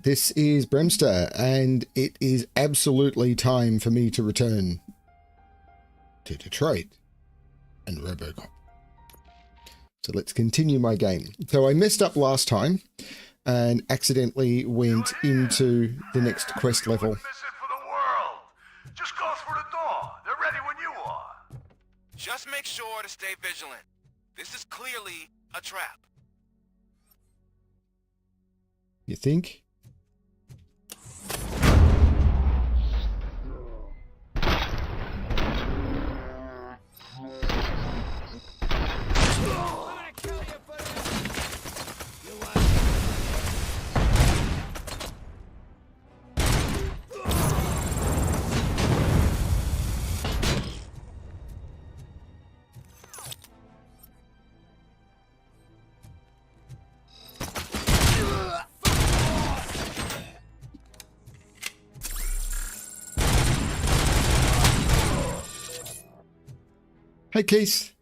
This is Bremster, and it is absolutely time for me to return to Detroit and RoboCop. So let's continue my game. So I messed up last time and accidentally went into the next quest level. Just go through the door. They're ready when you are. Just make sure to stay vigilant. This is clearly a trap. You think? Hey, Keith.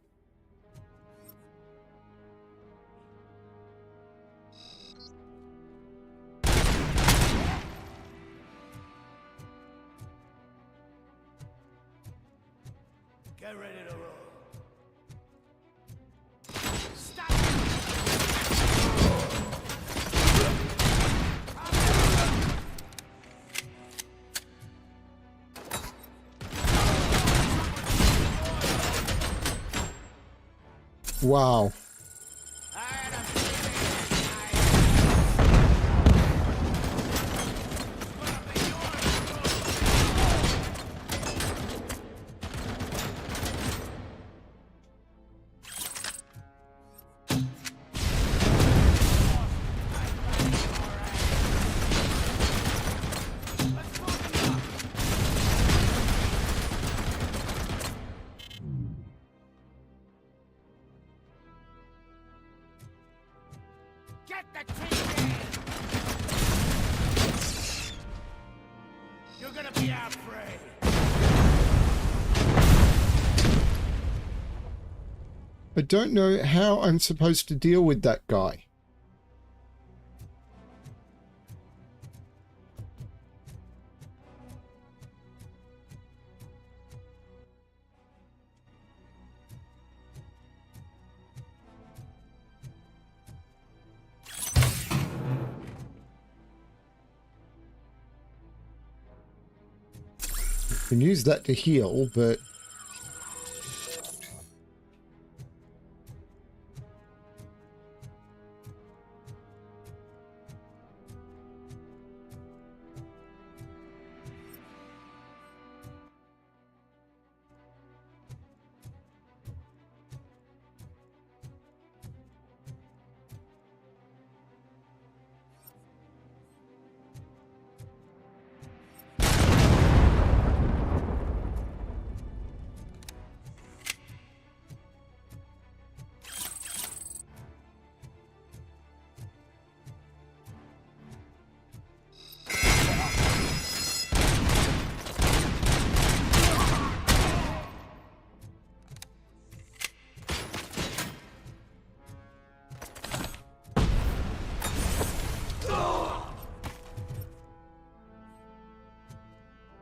Get ready to roll. Wow. Get the team in! You're gonna be our prey. I don't know how I'm supposed to deal with that guy. I can use that to heal, but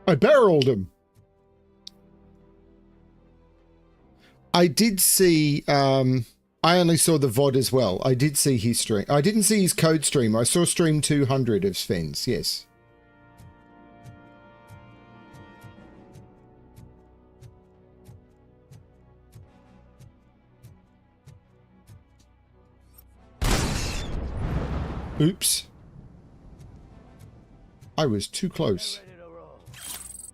I barreled him. I did see, I only saw the VOD as well. I did see his stream. I didn't see his code stream. I saw stream 200 of Sven's, yes. Oops. I was too close.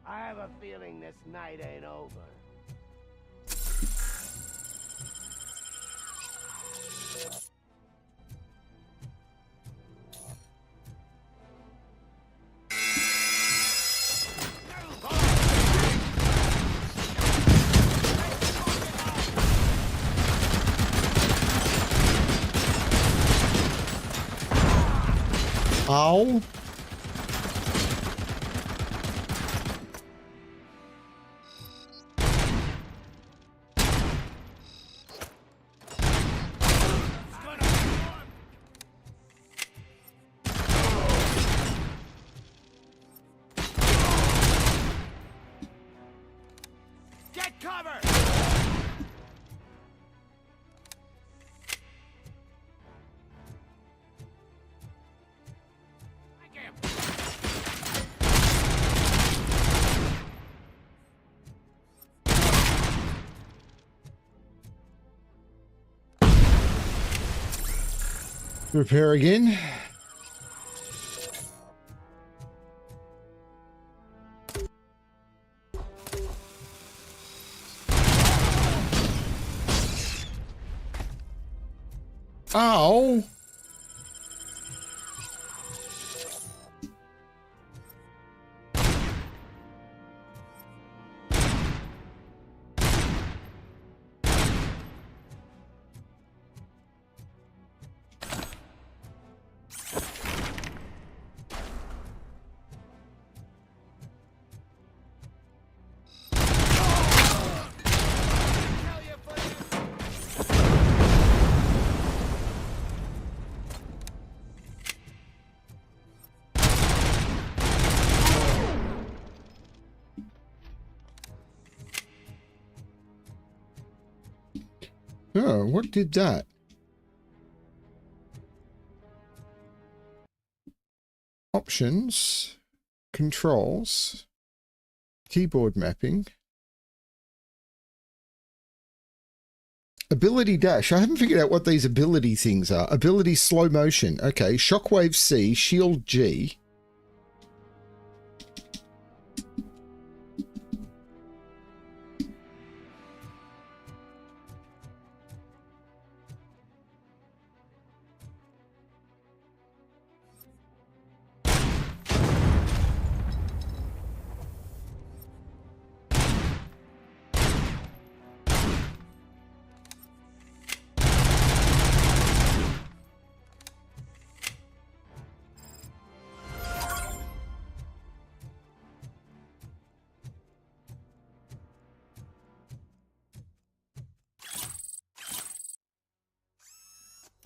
I have a feeling this night ain't over. Ow. cover! Repair again. Ow! Oh, what did that? Options, controls, keyboard mapping, ability dash. I haven't figured out what these ability things are. Ability slow motion. Okay, shockwave C, shield G.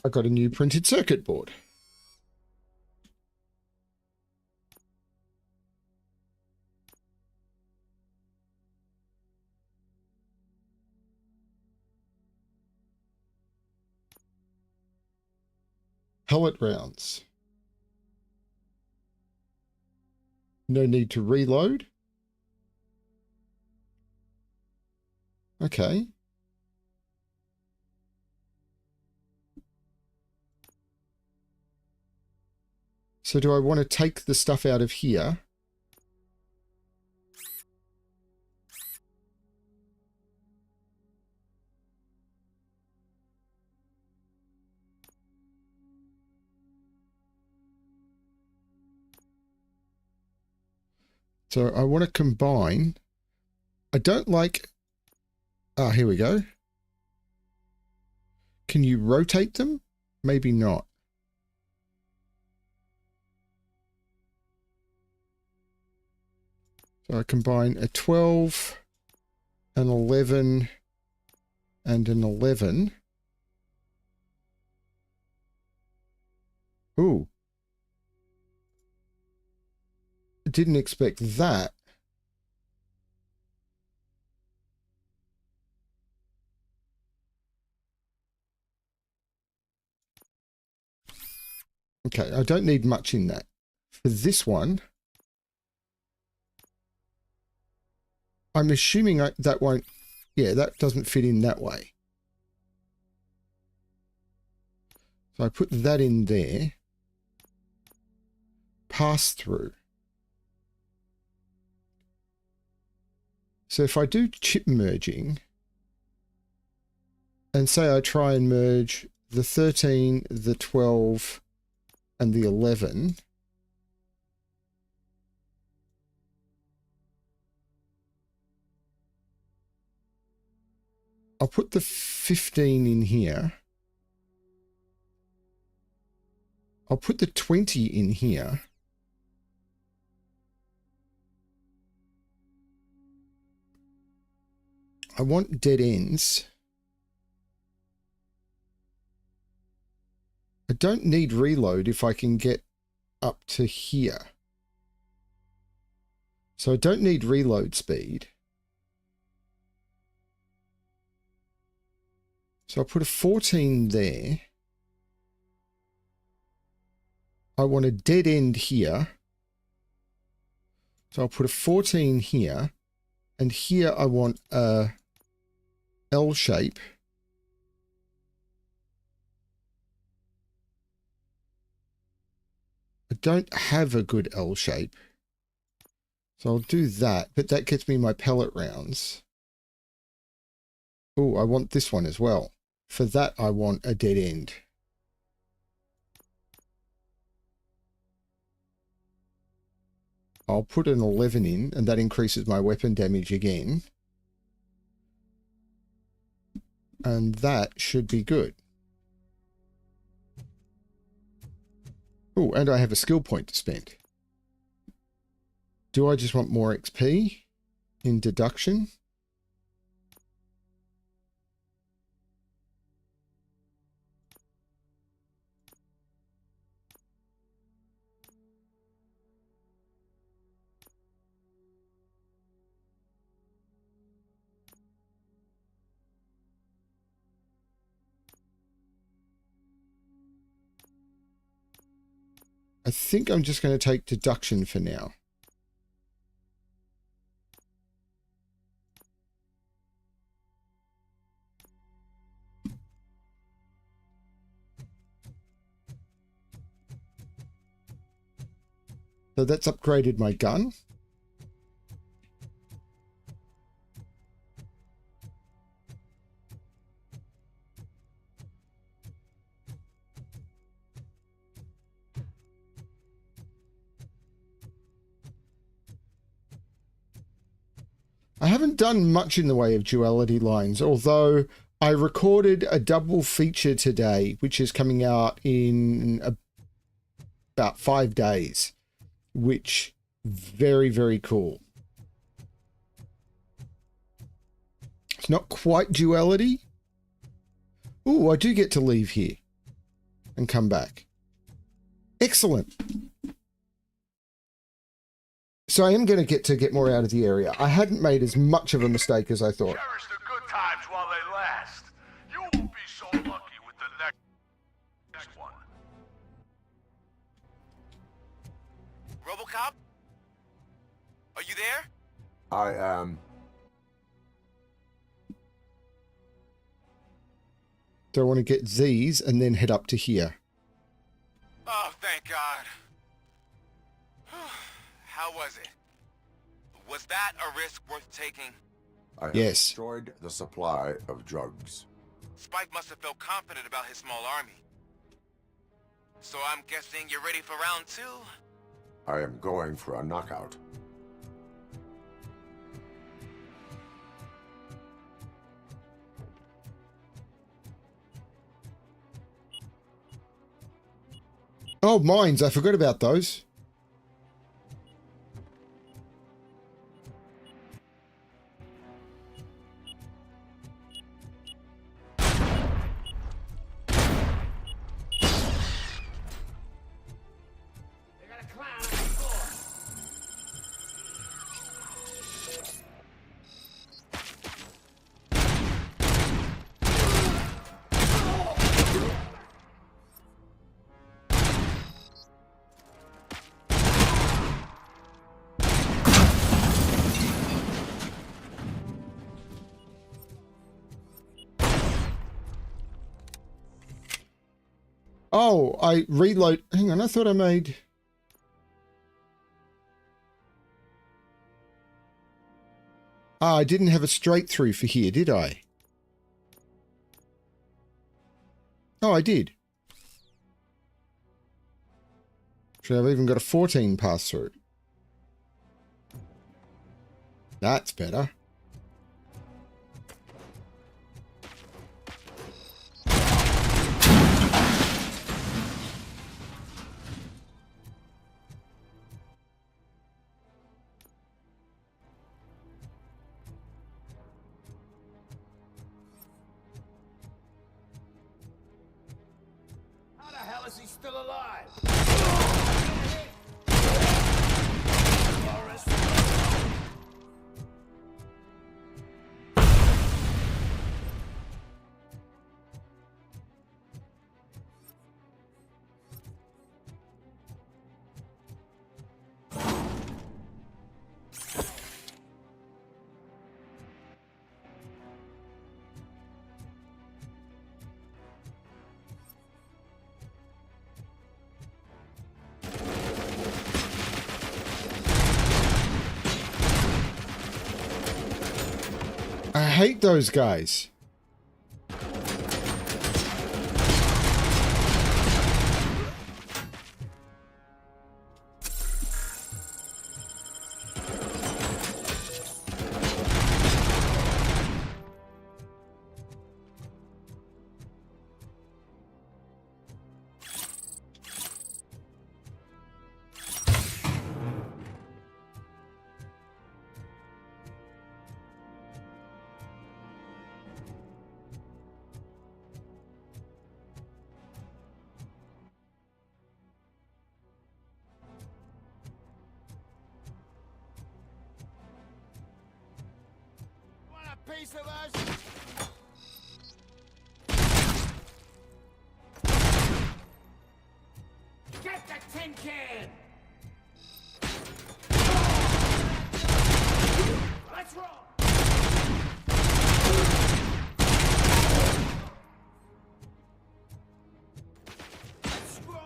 I got a new printed circuit board. Pellet rounds. No need to reload. Okay. So do I want to take the stuff out of here? So I want to combine. I don't like... Ah, here we go. Can you rotate them? Maybe not. So I combine a 12, an 11, and an 11. Ooh. Didn't expect that. Okay, I don't need much in that. For this one, I'm assuming that won't... Yeah, that doesn't fit in that way. So I put that in there. Pass through. So if I do chip merging, and say I try and merge the 13, the 12, and the 11, I'll put the 15 in here. I'll put the 20 in here. I want dead ends. I don't need reload if I can get up to here. So I don't need reload speed. So I'll put a 14 there. I want a dead end here. So I'll put a 14 here. And here I want a L shape. I don't have a good L shape. So I'll do that, but that gets me my pellet rounds. Oh, I want this one as well. For that, I want a dead end. I'll put an 11 in, and that increases my weapon damage again. And that should be good. Oh, and I have a skill point to spend. Do I just want more XP in deduction? I think I'm just going to take deduction for now. So that's upgraded my gun. I haven't done much in the way of duality lines, although I recorded a double feature today, which is coming out in about 5 days, which very, very cool. It's not quite duality. Ooh, I do get to leave here and come back. Excellent. So I am going to get more out of the area. I hadn't made as much of a mistake as I thought. Cherish the good times while they last. You won't be so lucky with the next one. RoboCop? Are you there? I am. So I want to get these and then head up to here. Oh, thank God. How was it? Was that a risk worth taking? I have Yes. destroyed the supply of drugs. Spike must have felt confident about his small army. So I'm guessing you're ready for round 2? I am going for a knockout. Oh, mines. I forgot about those. Oh, I reload. Hang on, I thought I made... Ah, I didn't have a straight through for here, did I? Oh, I did. Should I've even got a 14 pass through. That's better. How the hell is he still alive? I hate those guys. Want a piece of us? Get the tin can! Let's roll! Let's roll!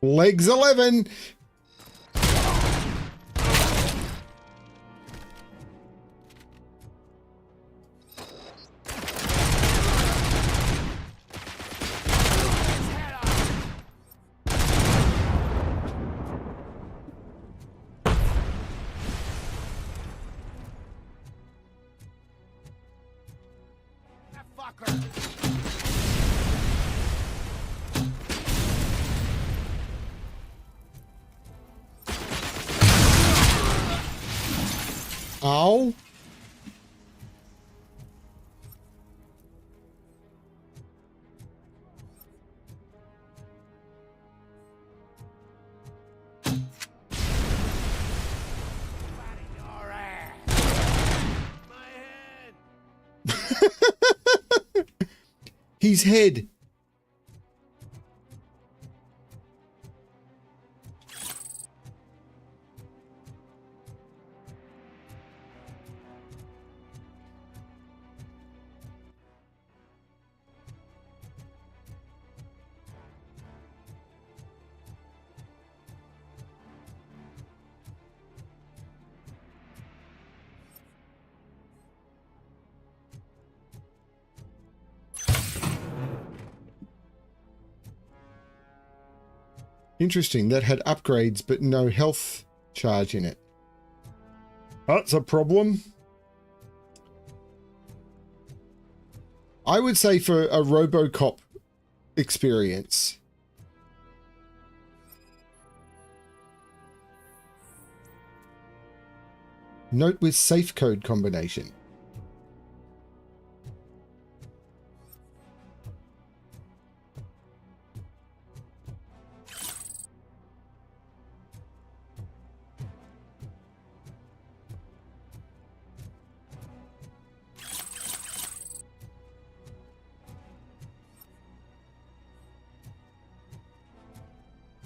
Legs 11. That fucker! Ow. Your ass! My head! His head. Interesting. That had upgrades, but no health charge in it. That's a problem. I would say for a RoboCop experience, note with safe code combination.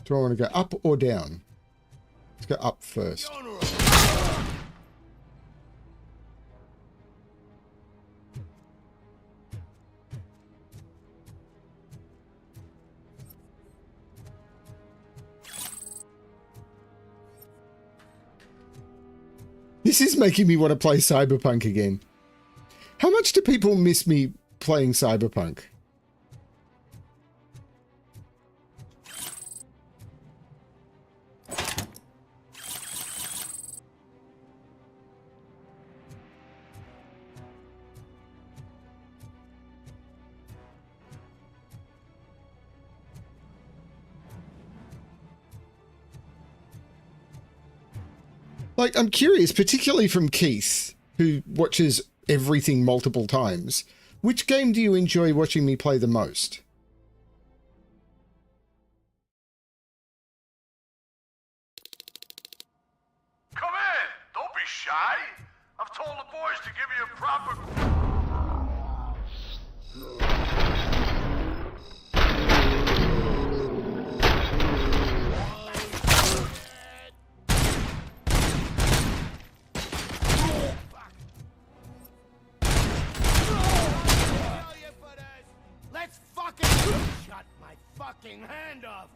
Do I want to go up or down? Let's go up first. This is making me want to play Cyberpunk again. How much do people miss me playing Cyberpunk? Like, I'm curious, particularly from Keith, who watches everything multiple times, which game do you enjoy watching me play the most? Come in! Don't be shy! I've told the boys to give you a proper... Let's fucking shut my fucking hand off.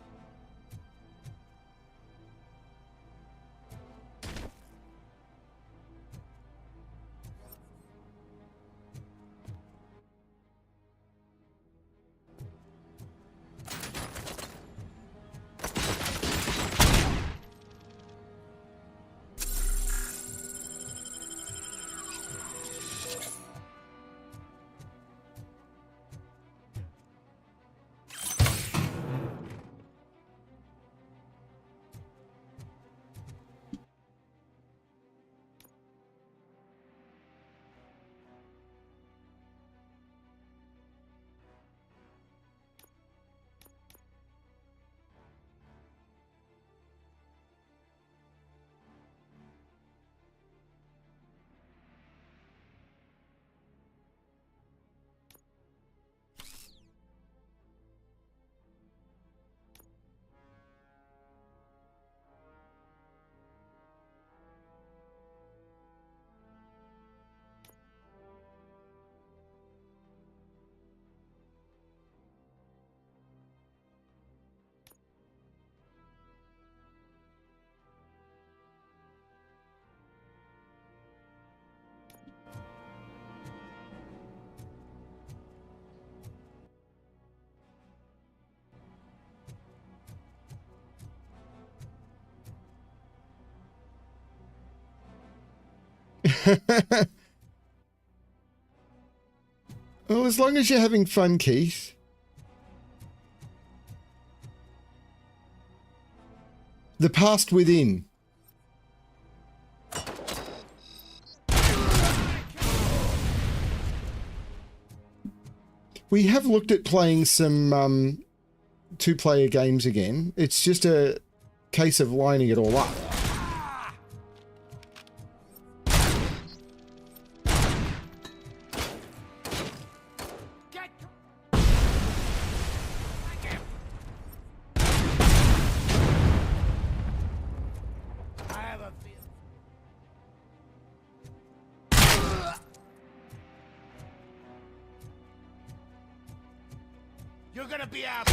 Well, as long as you're having fun, Keith. The past within. We have looked at playing some two-player games again. It's just a case of lining it all up. You're gonna be out.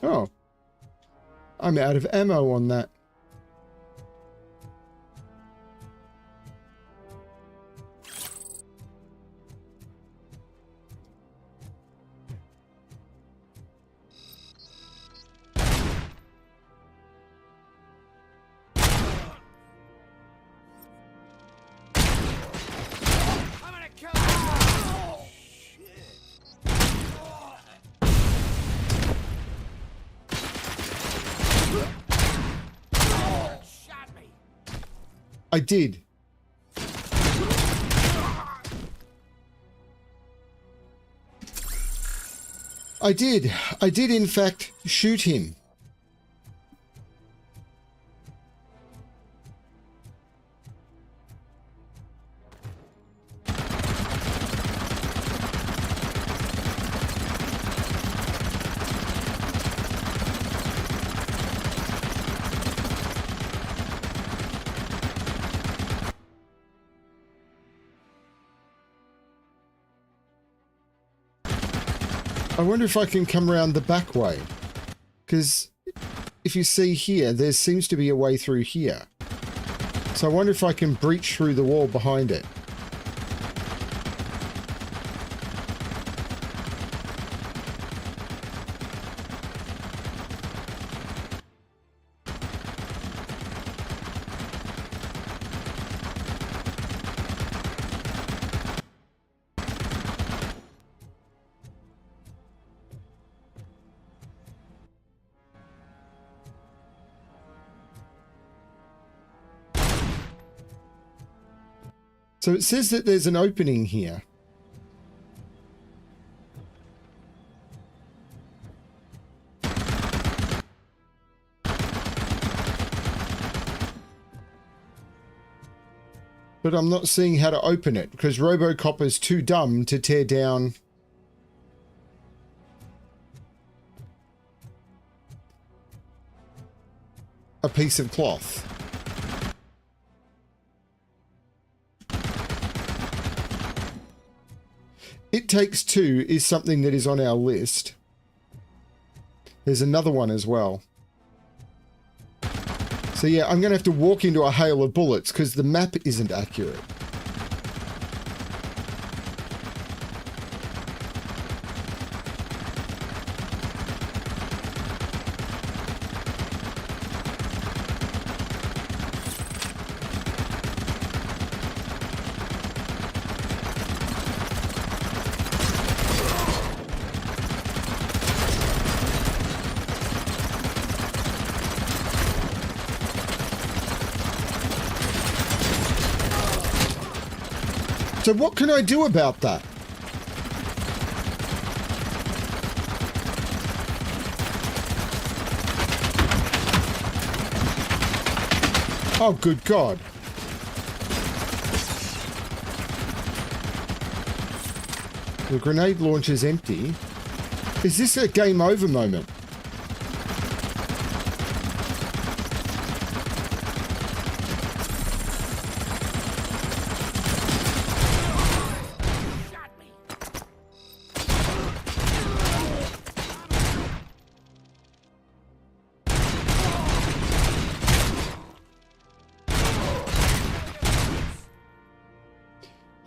Oh. I'm out of ammo on that. I did. I did. I did, in fact, shoot him. I wonder if I can come around the back way. Because if you see here, there seems to be a way through here. So I wonder if I can breach through the wall behind it. So it says that there's an opening here. But I'm not seeing how to open it because RoboCop is too dumb to tear down a piece of cloth. It Takes Two is something that is on our list. There's another one as well. So yeah, I'm going to have to walk into a hail of bullets because the map isn't accurate. So what can I do about that? Oh, good God. The grenade launcher is empty. Is this a game over moment?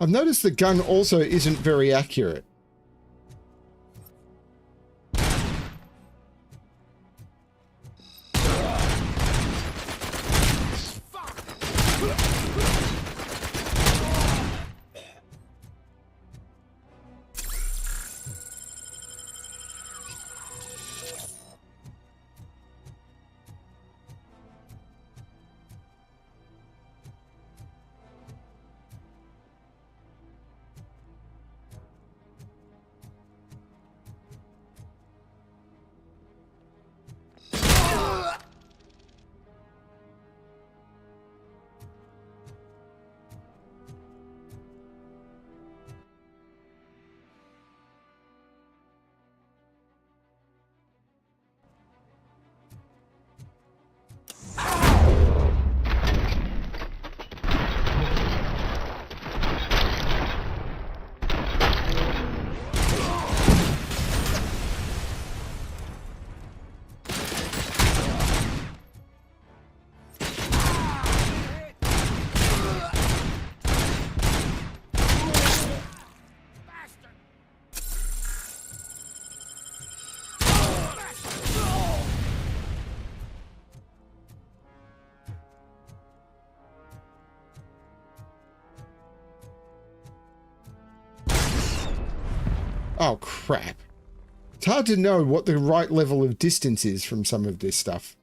I've noticed the gun also isn't very accurate. Oh, crap. It's hard to know what the right level of distance is from some of this stuff.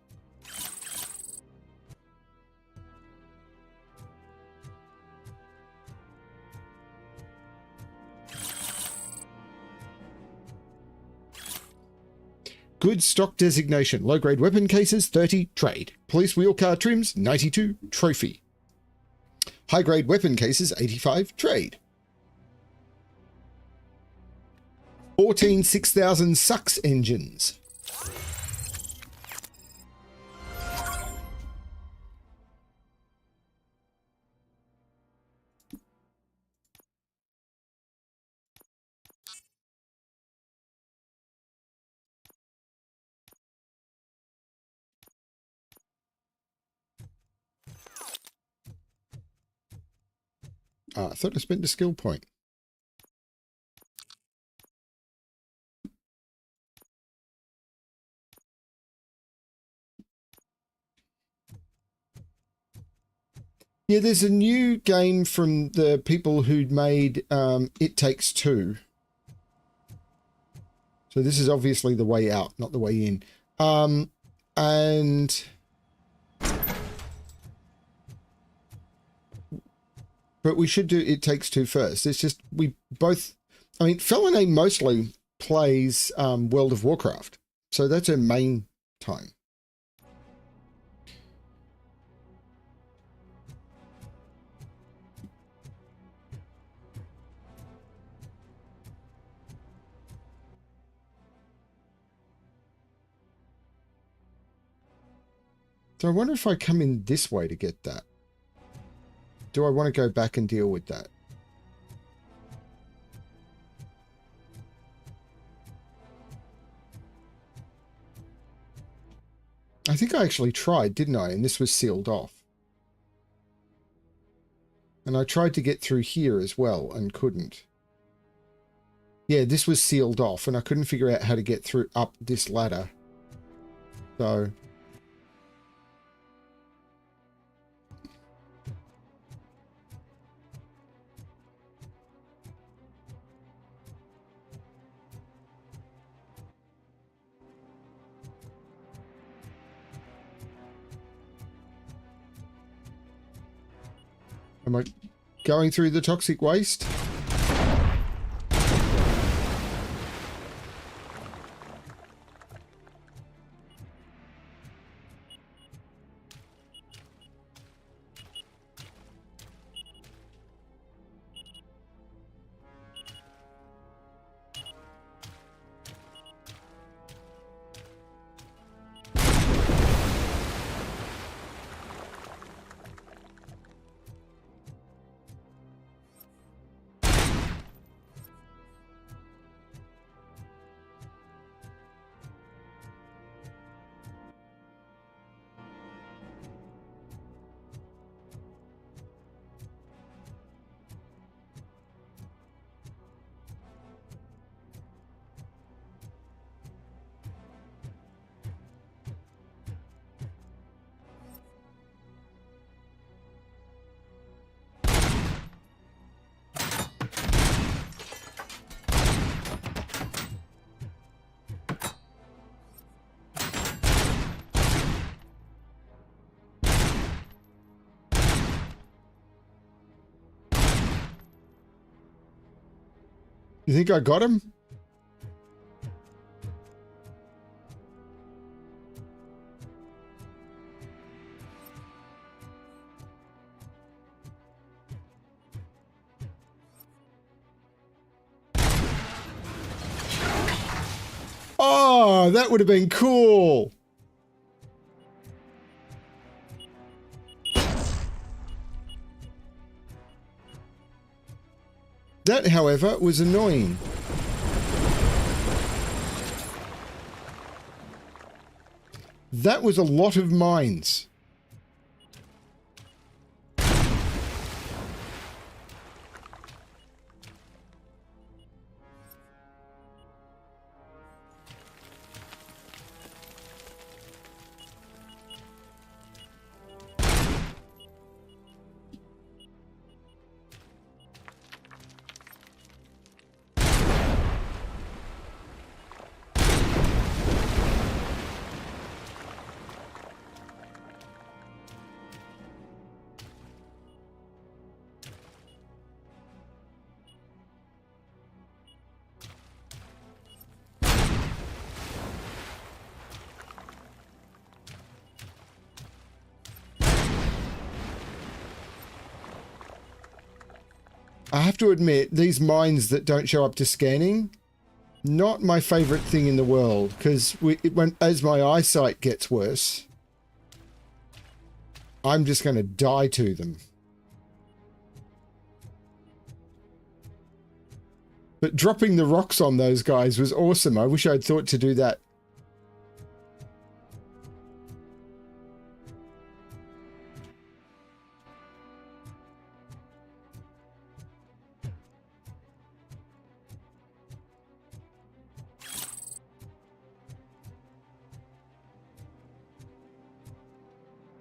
Good stock designation. Low-grade weapon cases, 30, trade. Police wheel car trims, 92, trophy. High-grade weapon cases, 85, trade. 14 6000 sucks engines. I thought I spent a skill point. Yeah, there's a new game from the people who'd made It Takes Two. So this is obviously the way out, not the way in. And But we should do It Takes Two first. It's just we both... I mean, Felinae mostly plays World of Warcraft. So that's her main time. So I wonder if I come in this way to get that. Do I want to go back and deal with that? I think I actually tried, didn't I? And this was sealed off. And I tried to get through here as well and couldn't. Yeah, this was sealed off and I couldn't figure out how to get through up this ladder. So... Am I going through the toxic waste? You think I got him? Oh, that would have been cool. That, however, was annoying. That was a lot of mines. I have to admit, these mines that don't show up to scanning, not my favorite thing in the world, because as my eyesight gets worse, I'm just going to die to them. But dropping the rocks on those guys was awesome. I wish I'd thought to do that.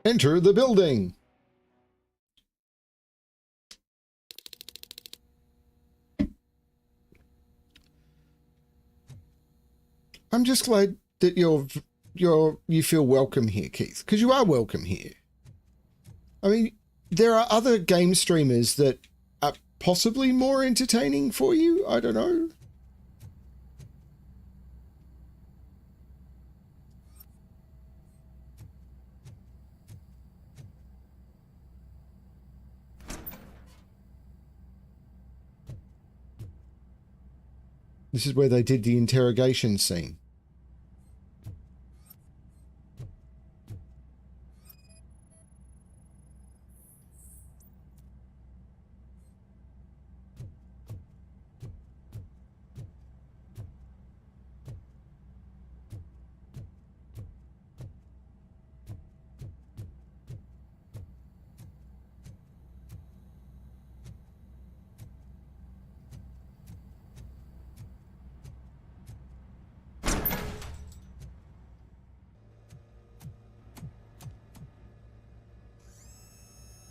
Enter the building. I'm just glad that you feel welcome here, Keith, because you are welcome here. I mean, there are other game streamers that possibly more entertaining for you. I don't know. This is where they did the interrogation scene.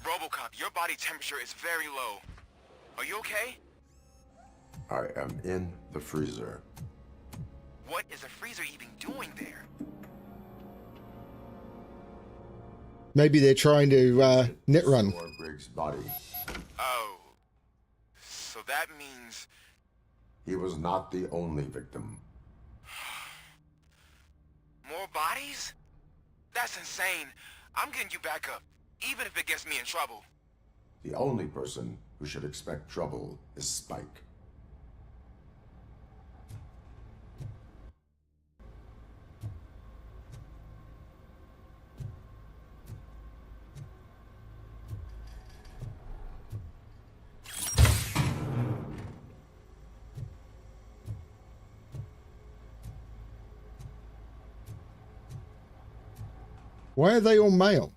RoboCop, your body temperature is very low. Are you okay? I am in the freezer. What is the freezer even doing there? Maybe they're trying to net run. Store Briggs' body. Oh. So that means... He was not the only victim. more bodies? That's insane. I'm getting you back up, even if it gets me in trouble. The only person who should expect trouble is Spike. Why are they all male?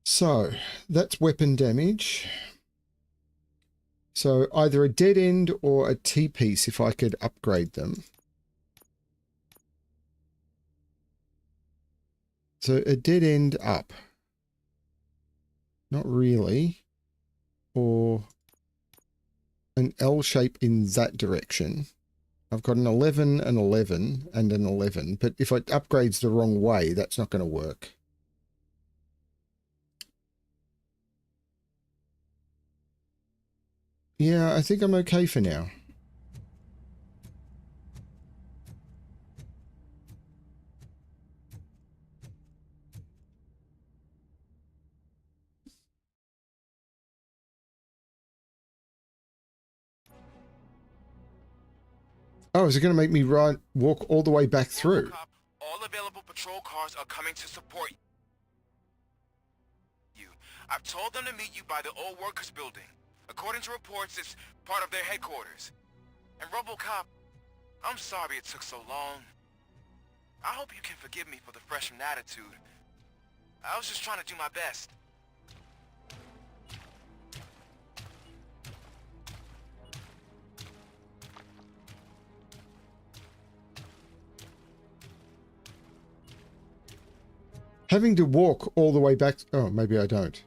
So, that's weapon damage. So, either a dead end or a T-piece if I could upgrade them. So, a dead end up. Not really. Or an L shape in that direction. I've got an 11, an 11, and an 11. But if it upgrades the wrong way, that's not going to work. Yeah, I think I'm okay for now. Oh, is it going to make me walk all the way back through? RoboCop, all available patrol cars are coming to support you. I've told them to meet you by the old workers building. According to reports, it's part of their headquarters. And RoboCop, I'm sorry it took so long. I hope you can forgive me for the freshman attitude. I was just trying to do my best. Having to walk all the way back... Oh, maybe I don't.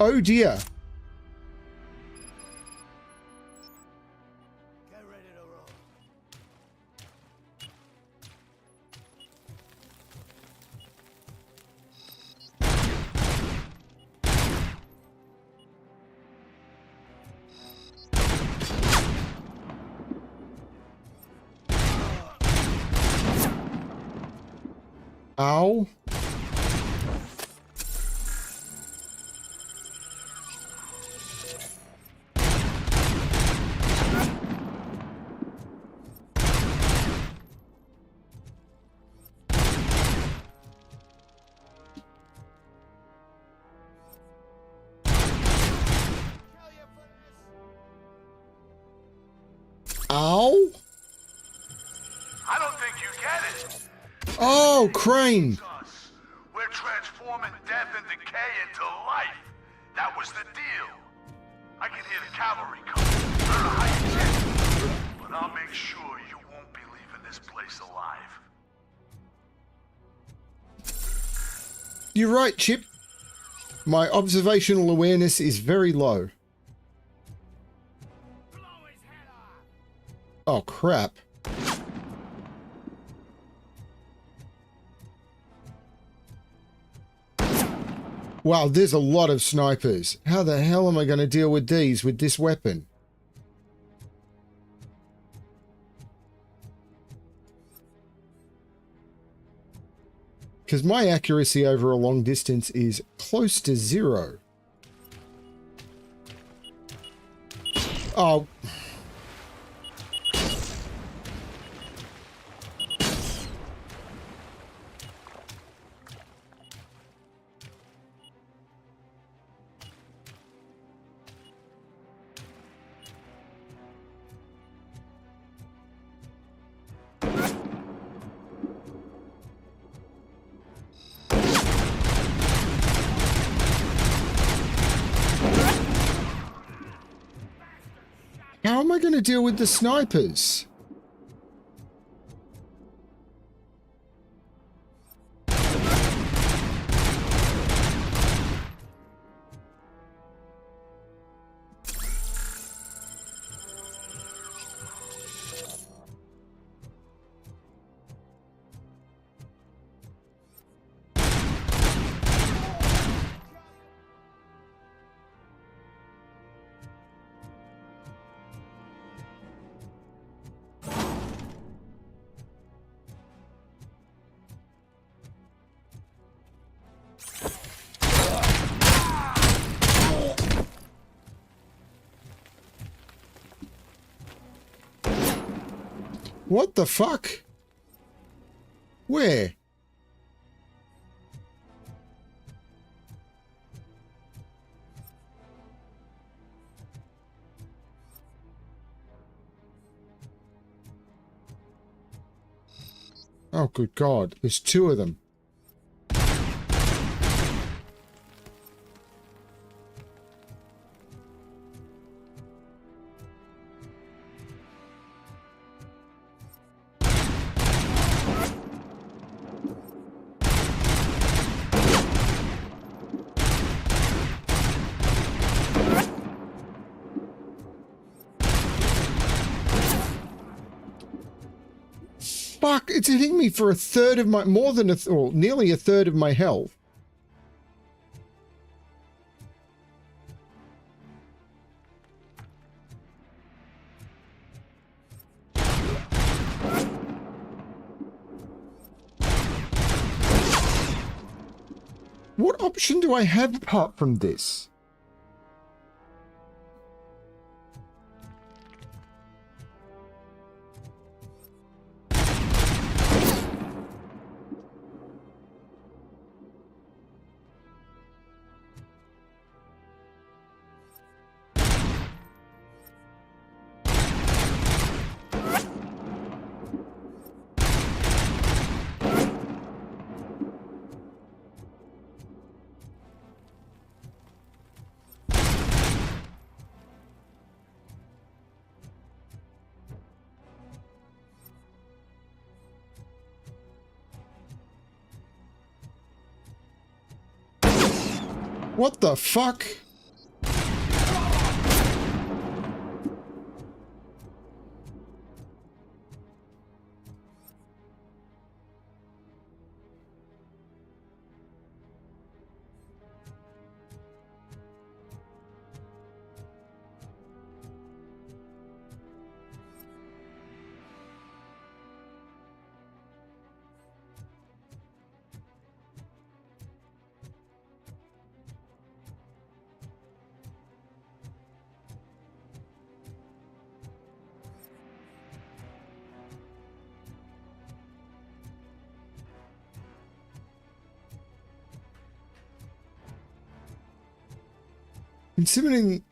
Oh dear. Get ready to roll. Ow. Ow. I don't think you get it. Oh, Crane. Us. We're transforming death and decay into life. That was the deal. I can hear the cavalry coming. I don't know how you did it, but I'll make sure you won't be leaving this place alive. You're right, Chip. My observational awareness is very low. Oh, crap. Wow, there's a lot of snipers. How the hell am I going to deal with these with this weapon? Because my accuracy over a long distance is close to 0. Oh. How am I going to deal with the snipers? What the fuck? Where? Oh, good God. There's 2 of them. Fuck, it's hitting me for a third of my, more than a, or nearly a third of my health. What option do I have apart from this? What the fuck?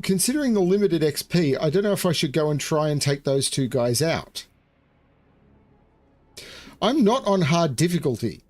Considering the limited XP, I don't know if I should go and try and take those 2 guys out. I'm not on hard difficulty.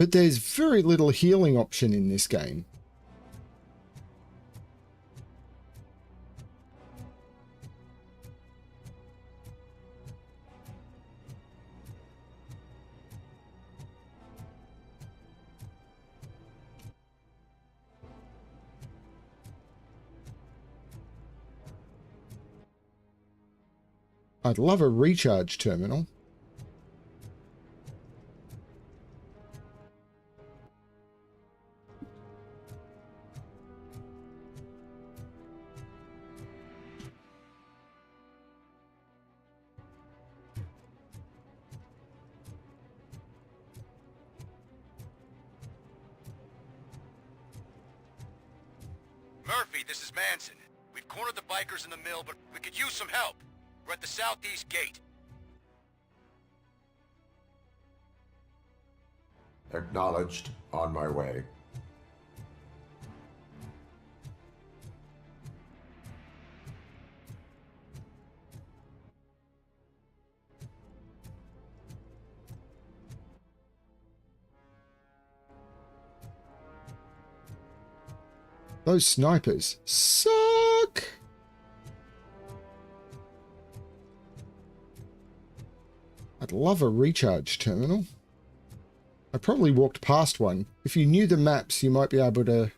But there's very little healing option in this game. I'd love a recharge terminal. Murphy, this is Manson. We've cornered the bikers in the mill, but we could use some help. We're at the southeast gate. Acknowledged. On my way. Those snipers suck. I'd love a recharge terminal. I probably walked past one. If you knew the maps, you might be able to...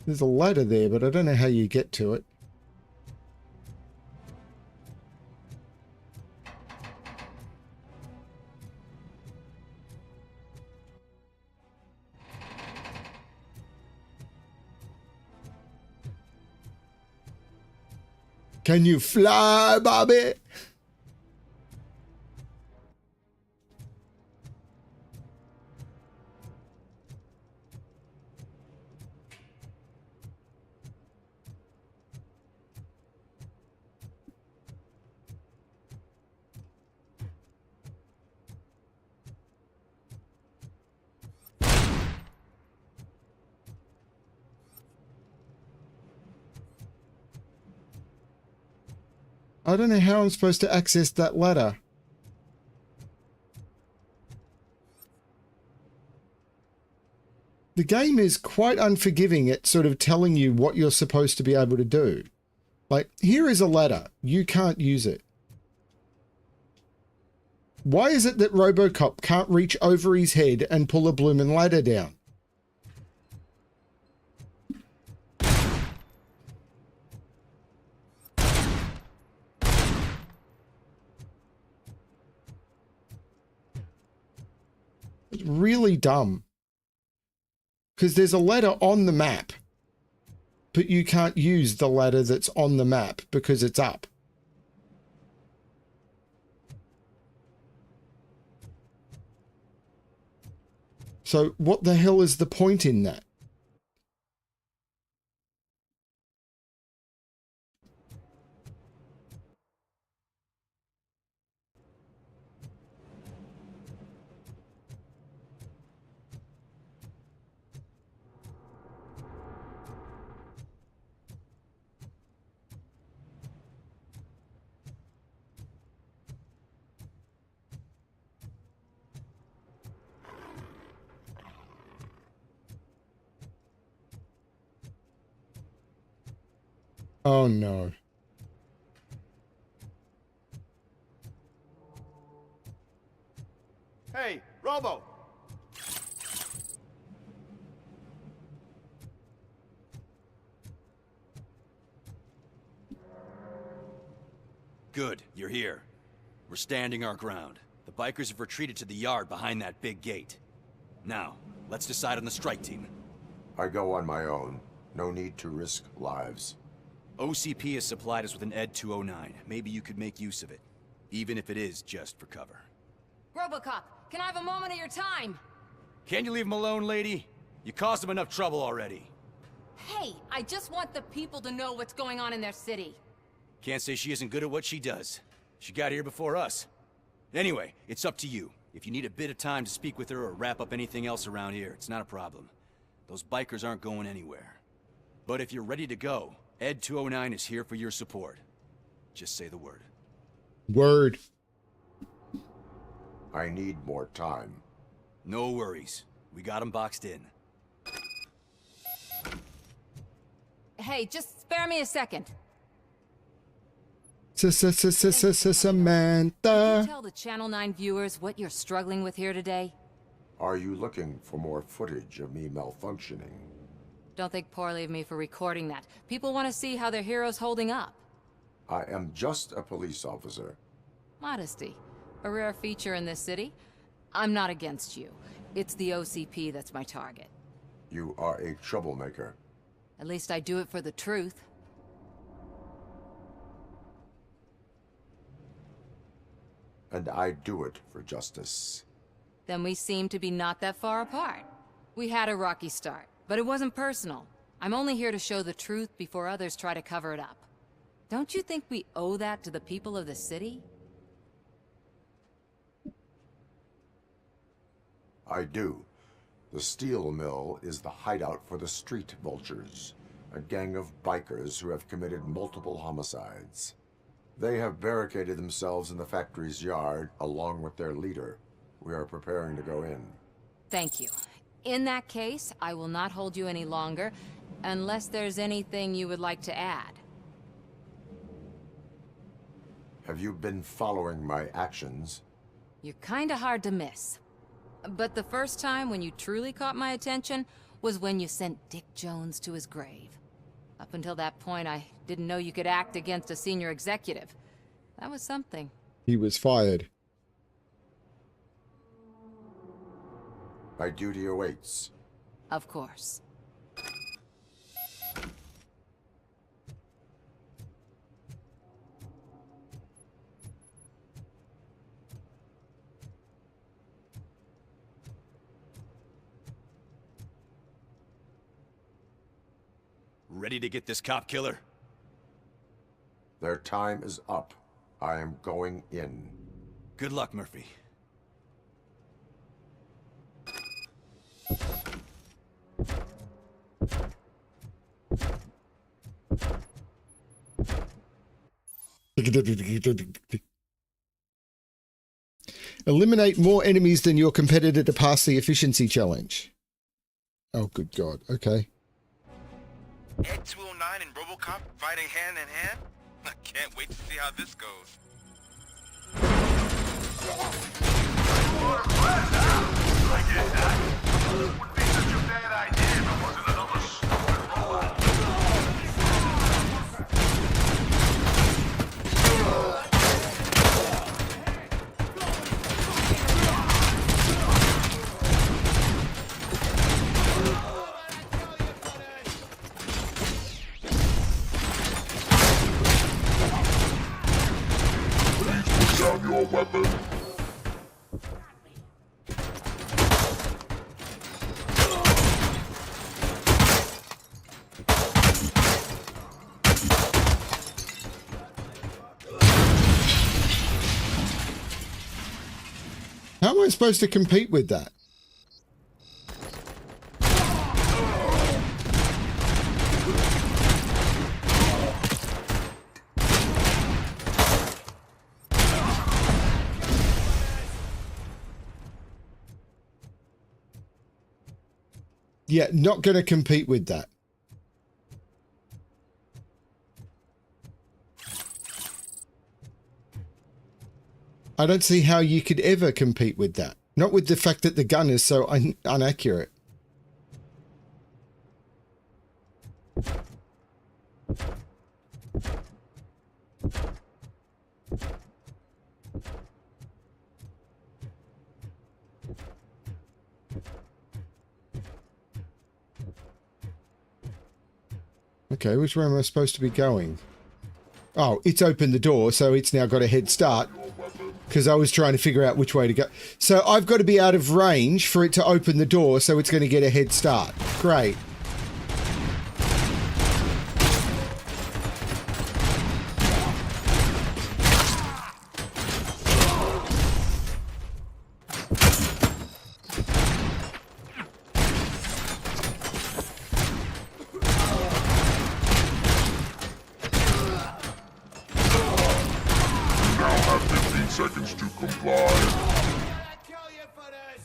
There's a ladder there, but I don't know how you get to it. Can you fly, Bobby? I don't know how I'm supposed to access that ladder. The game is quite unforgiving at sort of telling you what you're supposed to be able to do. Like, here is a ladder. You can't use it. Why is it that RoboCop can't reach over his head and pull a bloomin' ladder down? It's really dumb. Because there's a ladder on the map, but you can't use the ladder that's on the map because it's up. So what the hell is the point in that? Oh no. Hey, Robo! Good, you're here. We're standing our ground. The bikers have retreated to the yard behind that big gate. Now, let's decide on the strike team. I go on my own. No need to risk lives. OCP has supplied us with an ED 209. Maybe you could make use of it, even if it is just for cover. RoboCop, can I have a moment of your time? Can you leave him alone, lady? You caused him enough trouble already. Hey, I just want the people to know what's going on in their city. Can't say she isn't good at what she does. She got here before us. Anyway, it's up to you. If you need a bit of time to speak with her or wrap up anything else around here, it's not a problem. Those bikers aren't going anywhere. But if you're ready to go, Ed 209 is here for your support. Just say the word. Word. I need more time. No worries. We got him boxed in. Hey, just spare me a second. Samantha. Can you tell the Channel 9 viewers what you're struggling with here today? Are you looking for more footage of me malfunctioning? Don't think poorly of me for recording that. People want to see how their hero's holding up. I am just a police officer. Modesty. A rare feature in this city. I'm not against you. It's the OCP that's my target. You are a troublemaker. At least I do it for the truth. And I do it for justice. Then we seem to be not that far apart. We had a rocky start, but it wasn't personal. I'm only here to show the truth before others try to cover it up. Don't you think we owe that to the people of the city? I do. The steel mill is the hideout for the street vultures, a gang of bikers who have committed multiple homicides. They have barricaded themselves in the factory's yard along with their leader. We are preparing to go in. Thank you. In that case, I will not hold you any longer, unless there's anything you would like to add. Have you been following my actions? You're kinda hard to miss. But the first time when you truly caught my attention was when you sent Dick Jones to his grave. Up until that point, I didn't know you could act against a senior executive. That was something. He was fired. My duty awaits. Of course. Ready to get this cop killer? Their time is up. I am going in. Good luck, Murphy. Eliminate more enemies than your competitor to pass the efficiency challenge. Oh, good God. Okay. Ed 209 and RoboCop fighting hand in hand? I can't wait to see how this goes. I get that. Wouldn't be such a bad idea if it wasn't another stupid robot. Put down your weapon. How am I supposed to compete with that? Yeah, not going to compete with that. I don't see how you could ever compete with that. Not with the fact that the gun is so inaccurate. Okay, which way am I supposed to be going? Oh, it's opened the door, so it's now got a head start. Because I was trying to figure out which way to go. So I've got to be out of range for it to open the door, so it's going to get a head start. Great. I'll kill you for this!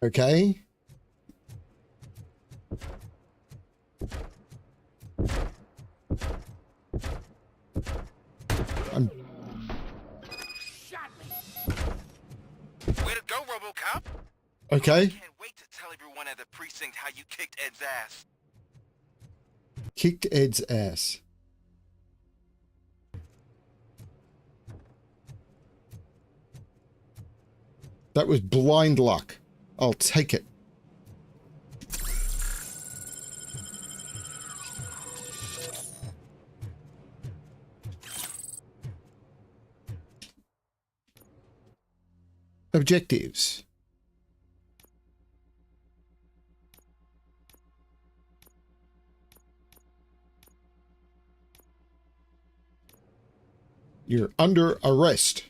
Okay. I'm Shot me! Way to go, RoboCop! okay. Can't wait to tell everyone at the precinct how you kicked Ed's ass. Kicked Ed's ass. That was blind luck. I'll take it. Objectives. You're under arrest.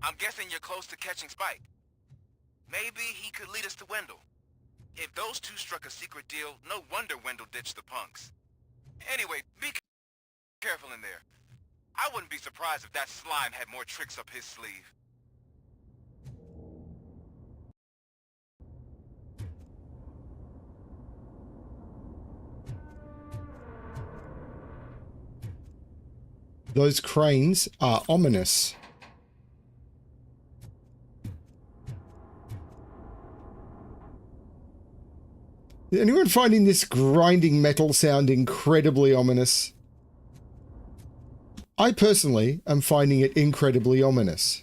I'm guessing you're close to catching Spike. Maybe he could lead us to Wendell. If those two struck a secret deal, no wonder Wendell ditched the punks. Anyway, be careful in there. I wouldn't be surprised if that slime had more tricks up his sleeve. Those cranes are ominous. Is anyone finding this grinding metal sound incredibly ominous? I personally am finding it incredibly ominous.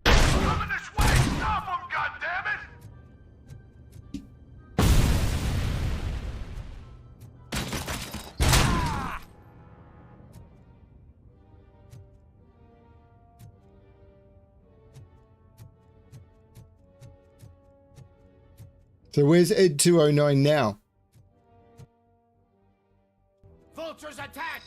Coming this way! Stop him, goddammit! So where's Ed 209 now? Vultures attack!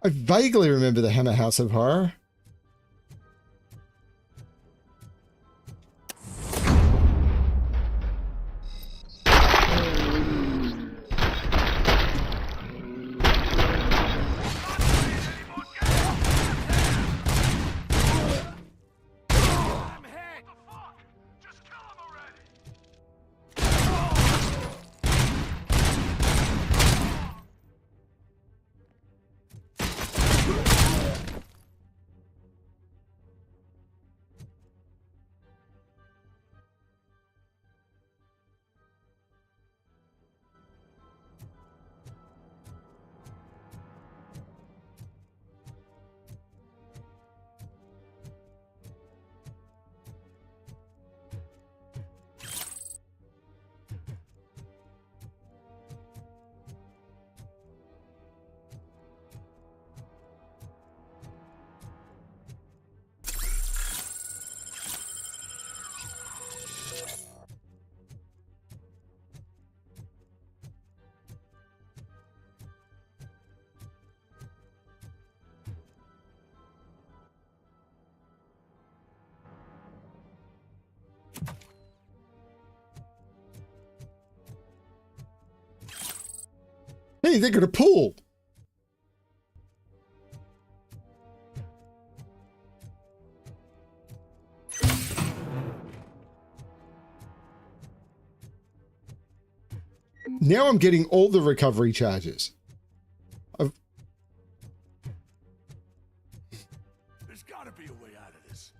I vaguely remember the Hammer House of Horror. I'm hit! What the fuck? Just kill him already! Hey, they got a pool. Now I'm getting all the recovery charges. There's gotta be a way out of this.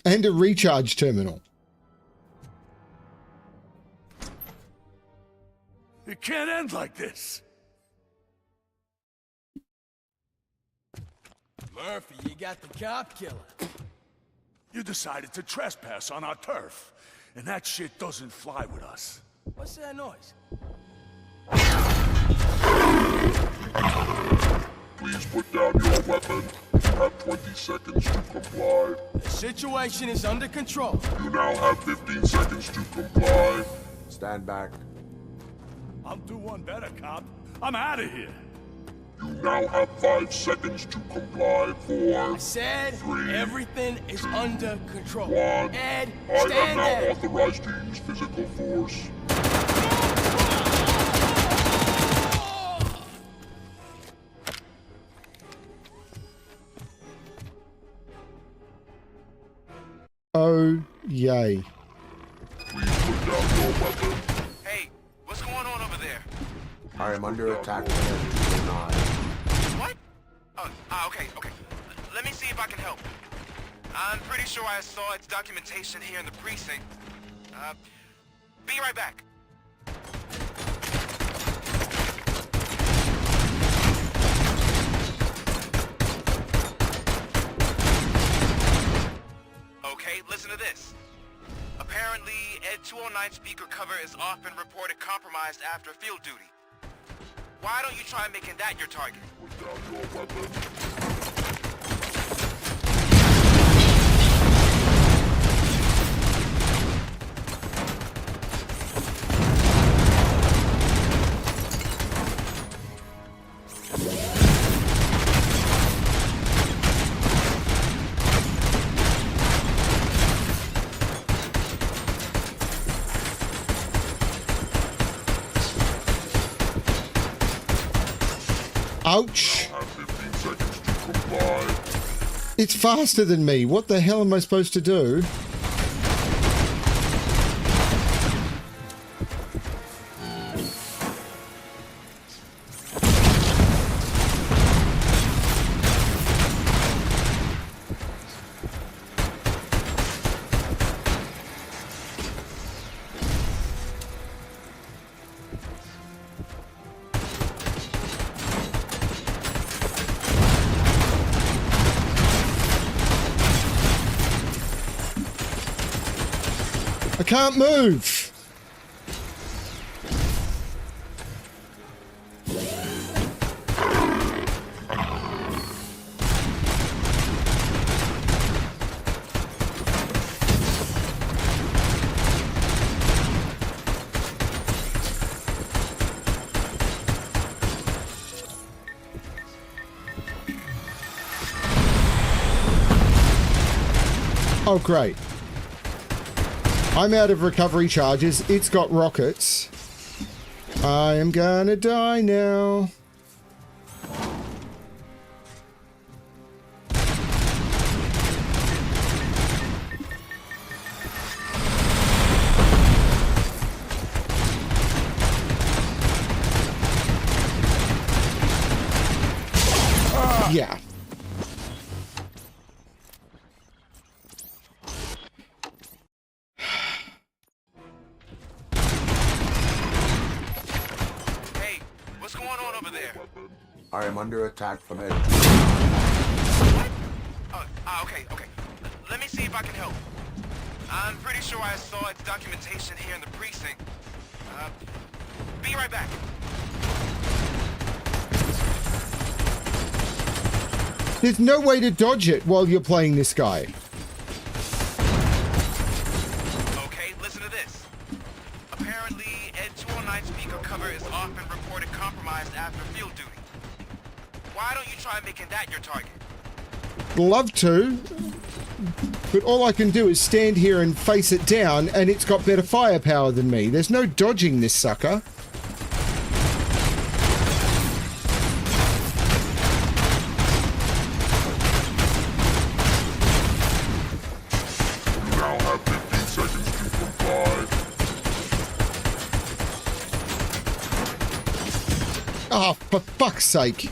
And a recharge terminal. It can't end like this. Murphy, you got the cop killer. You decided to trespass on our turf, and that shit doesn't fly with us. What's that noise? Please put down your weapon. You have 20 seconds to comply. The situation is under control. You now have 15 seconds to comply. Stand back. I'll do one better, cop. I'm out of here. You now have 5 seconds to comply. 4, I said 3, everything is under control. 1. Ed, I am stand now there. authorized to use physical force. Oh, yay. Please put down your weapon. Hey, what's going on over there? I am under attack from 209. What? Okay. Let me see if I can help. I'm pretty sure I saw its documentation here in the precinct. Be right back. Okay, listen to this. Apparently, Ed 209 speaker cover is often reported compromised after field duty. Why don't you try making that your target? Put down your weapon. Ouch. You have 15 seconds to comply. It's faster than me. What the hell am I supposed to do? I can't move. Oh, great. I'm out of recovery charges. It's got rockets. I am gonna die now. Yeah. Hey, what's going on over there? I am under attack from Ed. What? Okay. Let me see if I can help. I'm pretty sure I saw its documentation here in the precinct. Be right back. There's no way to dodge it while you're playing this guy. Okay, listen to this. Apparently, Ed 209 speaker cover is often reported compromised after field duty. Why don't you try making that your target? Love to. But all I can do is stand here and face it down, and it's got better firepower than me. There's no dodging this sucker. You now have 15 seconds to comply. Oh, for fuck's sake.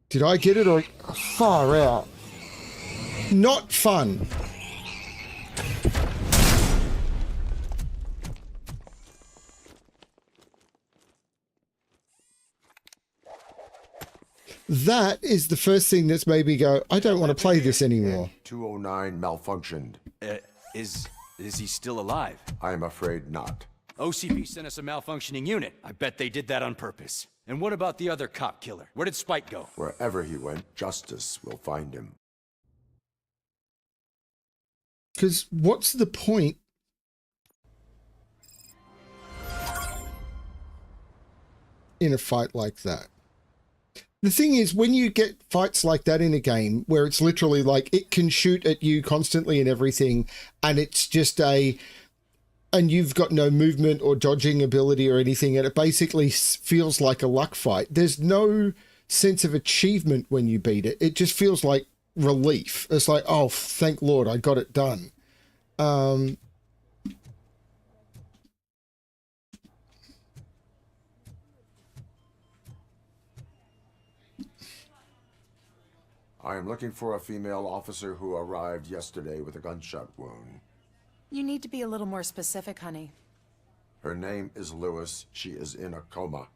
Did I get it or far out? Not fun. That is the first thing that's made me go, I don't want to play this anymore. 209 malfunctioned. Is he still alive? I'm afraid not. OCP sent us a malfunctioning unit. I bet they did that on purpose. And what about the other cop killer? Where did Spike go? Wherever he went, justice will find him. Because what's the point? In a fight like that. The thing is, when you get fights like that in a game where it's literally like it can shoot at you constantly and everything, and it's just and you've got no movement or dodging ability or anything, and it basically feels like a luck fight. There's no sense of achievement when you beat it. It just feels like relief. It's like, oh, thank Lord, I got it done. I am looking for a female officer who arrived yesterday with a gunshot wound. You need to be a little more specific, honey. Her name is Lewis. She is in a coma.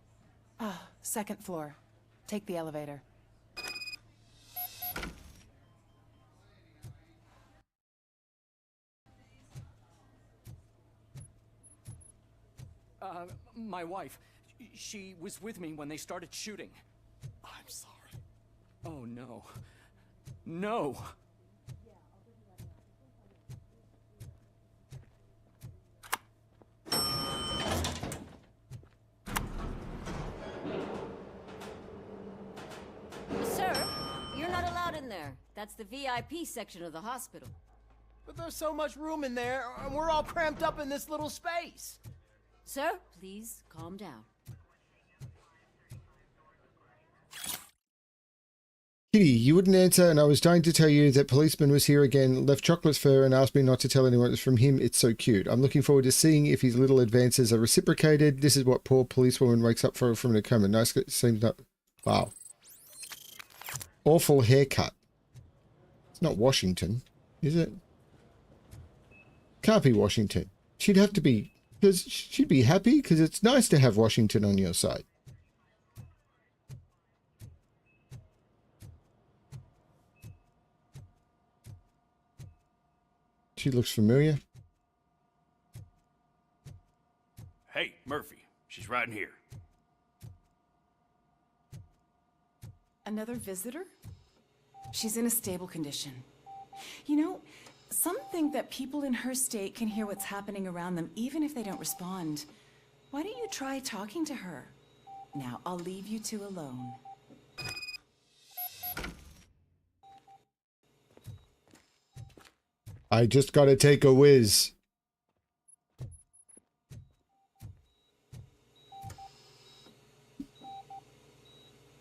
Ah, second floor. Take the elevator. My wife. She was with me when they started shooting. I'm sorry. Oh, no. No! Sir, you're not allowed in there. That's the VIP section of the hospital. But there's so much room in there, and we're all cramped up in this little space. Sir, please calm down. Kitty, you wouldn't answer, and I was dying to tell you that policeman was here again, left chocolates for her, and asked me not to tell anyone it's from him. It's so cute. I'm looking forward to seeing if his little advances are reciprocated. This is what poor policewoman wakes up for from a coma. Nice, seems not... Wow. Awful haircut. It's not Washington, is it? Can't be Washington. She'd have to be... Because she'd be happy, because it's nice to have Washington on your side. She looks familiar. Hey, Murphy. She's right in here. Another visitor? She's in a stable condition. You know, some think that people in her state can hear what's happening around them even if they don't respond. Why don't you try talking to her? Now, I'll leave you two alone. I just gotta take a whiz.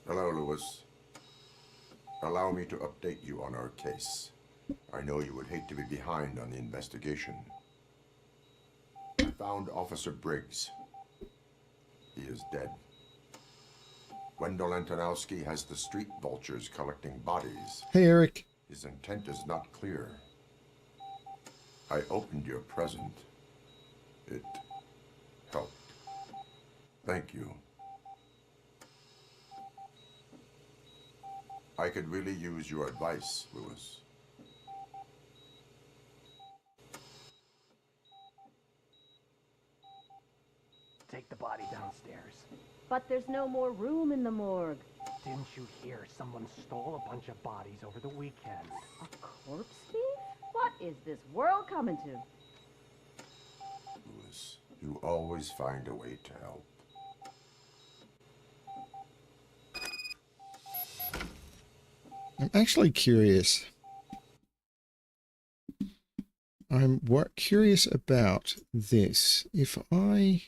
Hello, Lewis. Allow me to update you on our case. I know you would hate to be behind on the investigation. I found Officer Briggs. He is dead. Wendell Antonowski has the street vultures collecting bodies. Hey, Eric. His intent is not clear. I opened your present. It helped. Thank you. I could really use your advice, Lewis. Take the body downstairs. But there's no more room in the morgue. Didn't you hear someone stole a bunch of bodies over the weekend? A corpse thief? What is this world coming to? Lewis, you always find a way to help. I'm actually curious. I'm curious about this. If I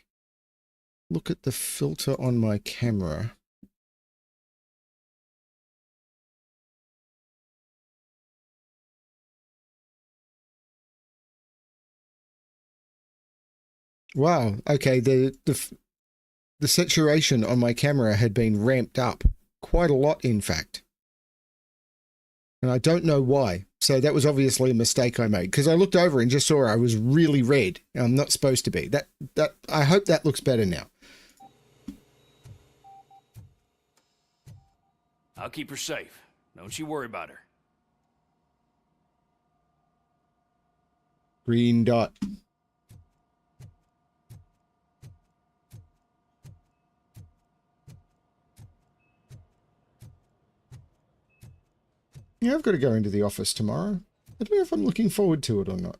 look at the filter on my camera, wow, okay, the saturation on my camera had been ramped up quite a lot, in fact. And I don't know why. So that was obviously a mistake I made, because I looked over and just saw I was really red. I'm not supposed to be. That I hope that looks better now. I'll keep her safe. Don't you worry about her. Green dot. Yeah, I've got to go into the office tomorrow. I don't know if I'm looking forward to it or not.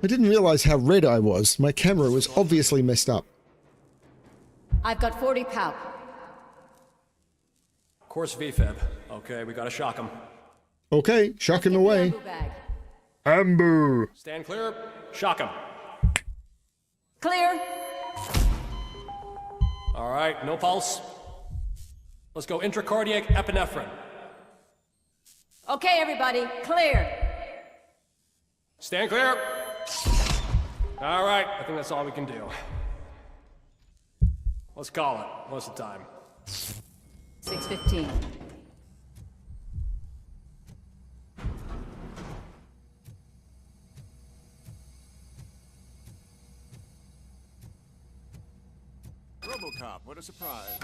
I didn't realize how red I was. My camera was obviously messed up. I've got 40 pow. Course VFib. Okay, we gotta shock him. Okay, shock him away. Bag. Ambu. Stand clear. Shock him. Clear. All right, no pulse. Let's go intracardiac epinephrine. Okay, everybody, clear. Stand clear. All right, I think that's all we can do. Let's call it. What's the time? 6:15. RoboCop, what a surprise.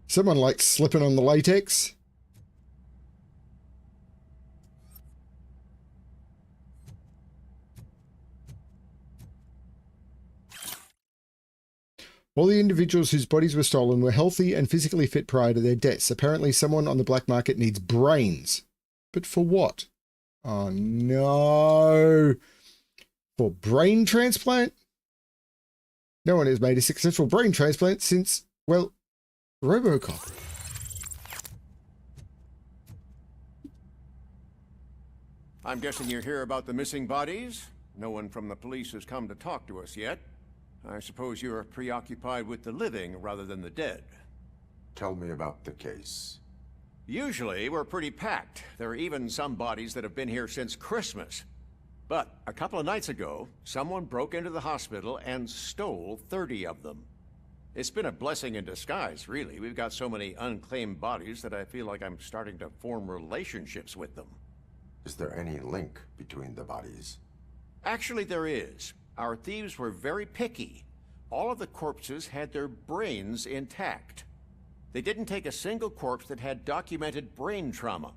Someone likes slipping on the latex. All the individuals whose bodies were stolen were healthy and physically fit prior to their deaths. Apparently someone on the black market needs brains. But for what? Oh no. For brain transplant? No one has made a successful brain transplant since, well, RoboCop. I'm guessing you're here about the missing bodies? No one from the police has come to talk to us yet. I suppose you're preoccupied with the living rather than the dead. Tell me about the case. Usually, we're pretty packed. There are even some bodies that have been here since Christmas. But a couple of nights ago, someone broke into the hospital and stole 30 of them. It's been a blessing in disguise, really. We've got so many unclaimed bodies that I feel like I'm starting to form relationships with them. Is there any link between the bodies? Actually, there is. Our thieves were very picky. All of the corpses had their brains intact. They didn't take a single corpse that had documented brain trauma.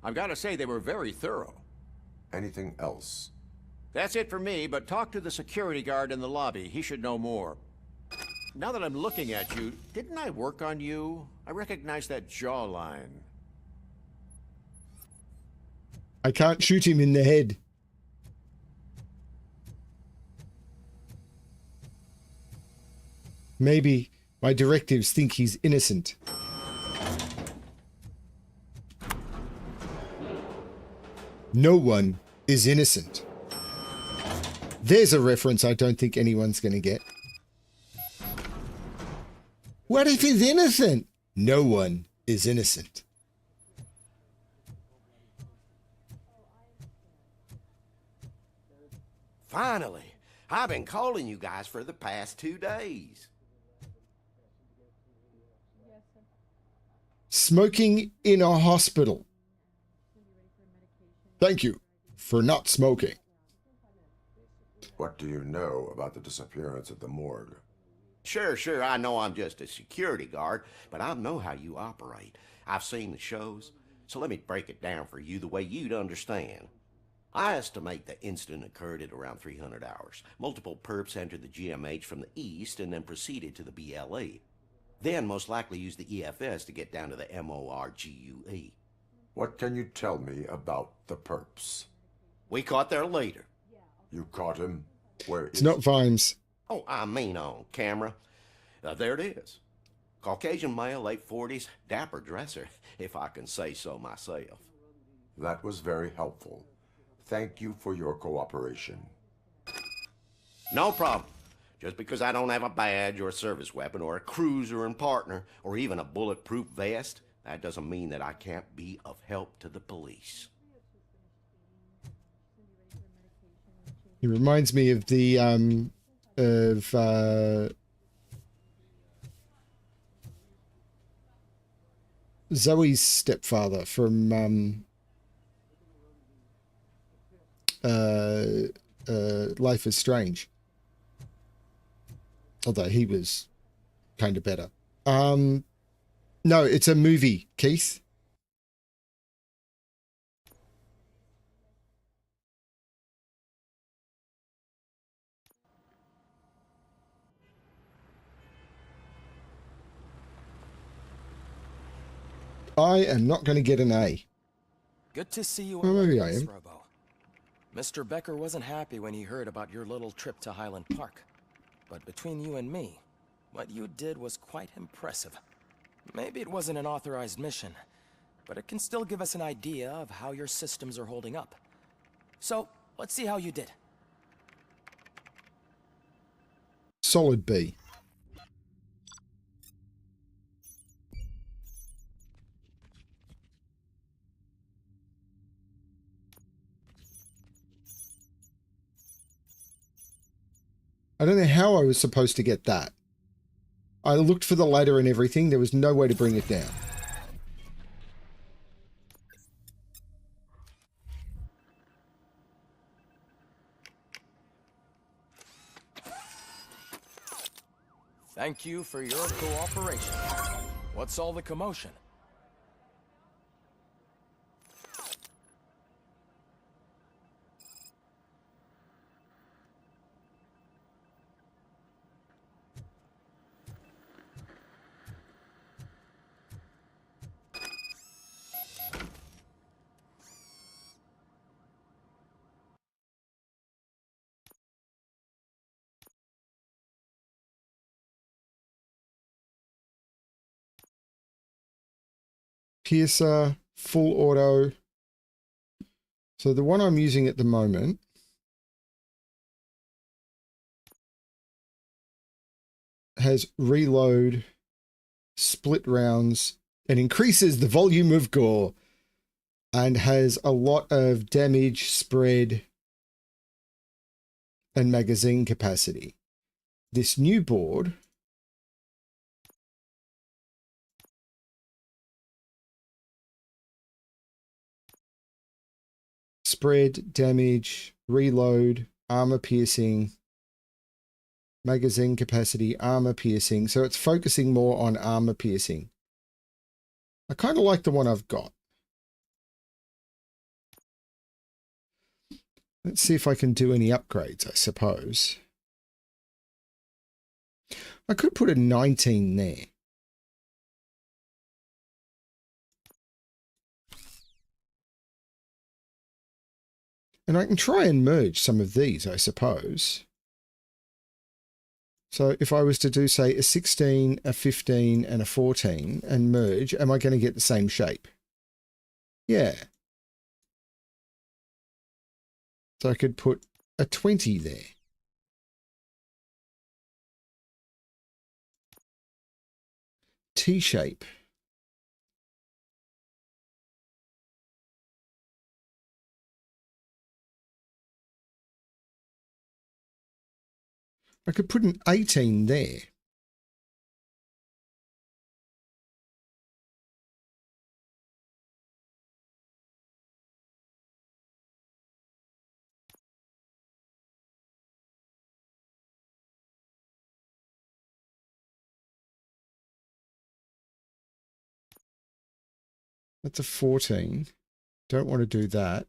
I've got to say, they were very thorough. Anything else? That's it for me, but talk to the security guard in the lobby. He should know more. Now that I'm looking at you, didn't I work on you? I recognize that jawline. I can't shoot him in the head. Maybe my directives think he's innocent. No one is innocent. There's a reference I don't think anyone's going to get. What if he's innocent? No one is innocent. Finally, I've been calling you guys for the past 2 days. Smoking in a hospital. Thank you for not smoking. What do you know about the disappearance at the morgue? Sure, I know I'm just a security guard, but I know how you operate. I've seen the shows, so let me break it down for you the way you'd understand. I estimate the incident occurred at around 300 hours. Multiple perps entered the GMH from the east and then proceeded to the BLE. Then most likely used the EFS to get down to the MORGUE. What can you tell me about the perps? We caught their leader. You caught him? Where It's not Vimes. Oh, I mean on camera. There it is. Caucasian male, late 40s, dapper dresser, if I can say so myself. That was very helpful. Thank you for your cooperation. No problem. Just because I don't have a badge or a service weapon or a cruiser and partner or even a bulletproof vest, that doesn't mean that I can't be of help to the police. He reminds me of the Zoe's stepfather from Life is Strange. Although he was kind of better. No, it's a movie, Keith. I am not going to get an A. Good to see you. Well, maybe I am. Robo. Mr. Becker wasn't happy when he heard about your little trip to Highland Park. But between you and me, what you did was quite impressive. Maybe it wasn't an authorized mission, but it can still give us an idea of how your systems are holding up. So, let's see how you did. Solid B. I don't know how I was supposed to get that. I looked for the ladder and everything. There was no way to bring it down. Thank you for your cooperation. What's all the commotion? Piercer, full auto. So the one I'm using at the moment has reload, split rounds, and increases the volume of gore, and has a lot of damage spread and magazine capacity. This new board spread, damage, reload, armor piercing, magazine capacity, armor piercing. So it's focusing more on armor piercing. I kind of like the one I've got. Let's see if I can do any upgrades, I suppose. I could put a 19 there. And I can try and merge some of these, I suppose. So if I was to do, say, a 16, a 15, and a 14 and merge, am I going to get the same shape? Yeah. So I could put a 20 there. T-shape. I could put an 18 there. That's a 14. Don't want to do that.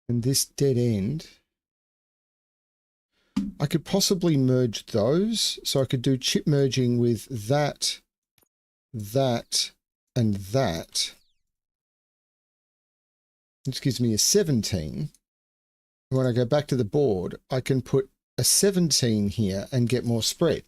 And this dead end, I could possibly merge those. So I could do chip merging with that, that, and that. Which gives me a 17. When I go back to the board, I can put a 17 here and get more spread.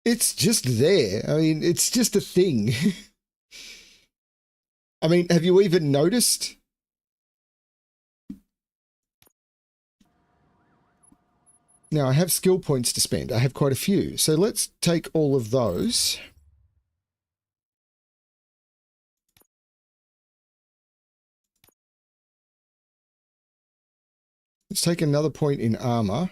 It's just there. I mean, it's just a thing. I mean, have you even noticed? Now, I have skill points to spend. I have quite a few. So let's take all of those. Let's take another point in armor.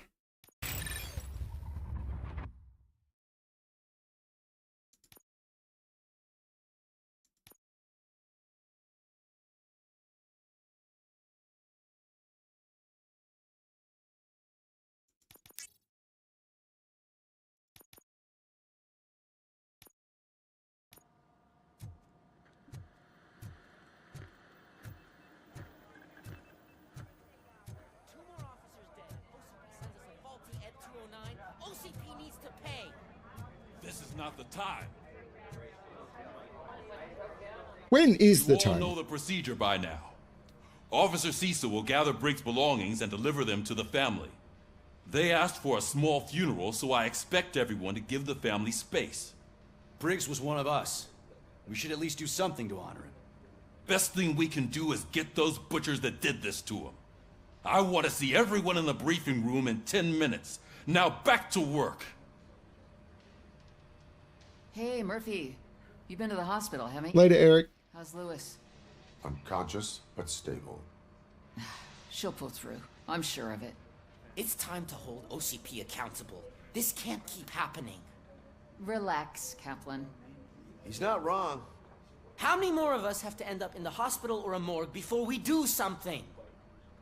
OCP needs to pay. This is not the time. When is the You all time? know the procedure by now. Officer Cecil will gather Briggs' belongings and deliver them to the family. They asked for a small funeral, so I expect everyone to give the family space. Briggs was one of us. We should at least do something to honor him. Best thing we can do is get those butchers that did this to him. I want to see everyone in the briefing room in 10 minutes. Now back to work. Hey, Murphy. You've been to the hospital, haven't you? Later, Eric. How's Lewis? Unconscious, but stable. She'll pull through. I'm sure of it. It's time to hold OCP accountable. This can't keep happening. Relax, Kaplan. He's not wrong. How many more of us have to end up in the hospital or a morgue before we do something?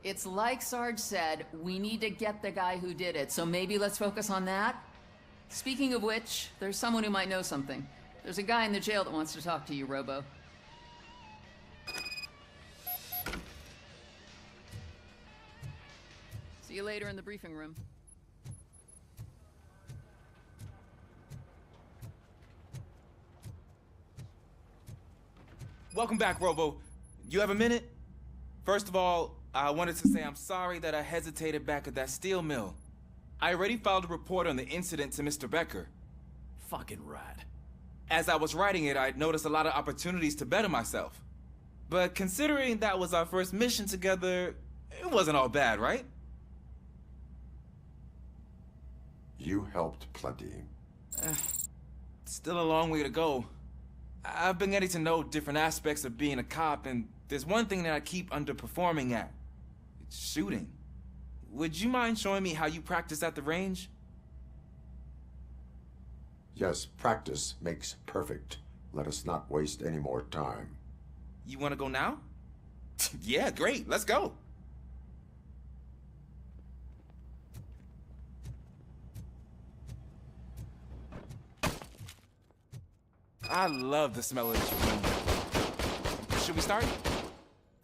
It's like Sarge said, we need to get the guy who did it, so maybe let's focus on that? Speaking of which, there's someone who might know something. There's a guy in the jail that wants to talk to you, Robo. See you later in the briefing room. Welcome back, Robo. You have a minute? First of all, I wanted to say I'm sorry that I hesitated back at that steel mill. I already filed a report on the incident to Mr. Becker. Fucking rat. As I was writing it, I noticed a lot of opportunities to better myself. But considering that was our first mission together, it wasn't all bad, right? You helped plenty. Still a long way to go. I've been getting to know different aspects of being a cop, and there's one thing that I keep underperforming at. It's shooting. Would you mind showing me how you practice at the range? Yes, practice makes perfect. Let us not waste any more time. You want to go now? Yeah, great. Let's go. I love the smell of this room. Should we start?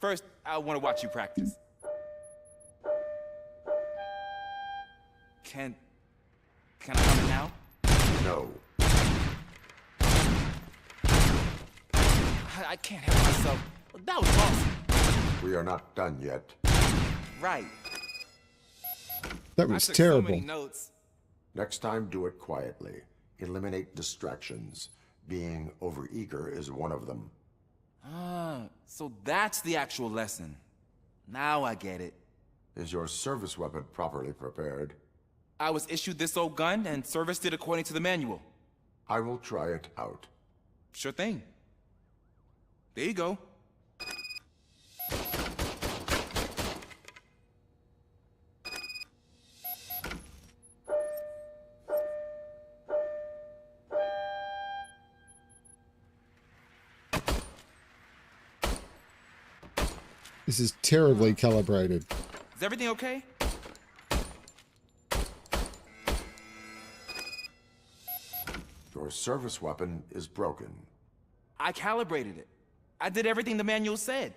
First, I want to watch you practice. Can I have it now? No. I can't help myself. That was awesome. We are not done yet. Right. That was I took terrible. So many notes. Next time, do it quietly. Eliminate distractions. Being overeager is one of them. Ah, so that's the actual lesson. Now I get it. Is your service weapon properly prepared? I was issued this old gun and serviced it according to the manual. I will try it out. Sure thing. There you go. This is terribly calibrated. Is everything okay? Your service weapon is broken. I calibrated it. I did everything the manual said.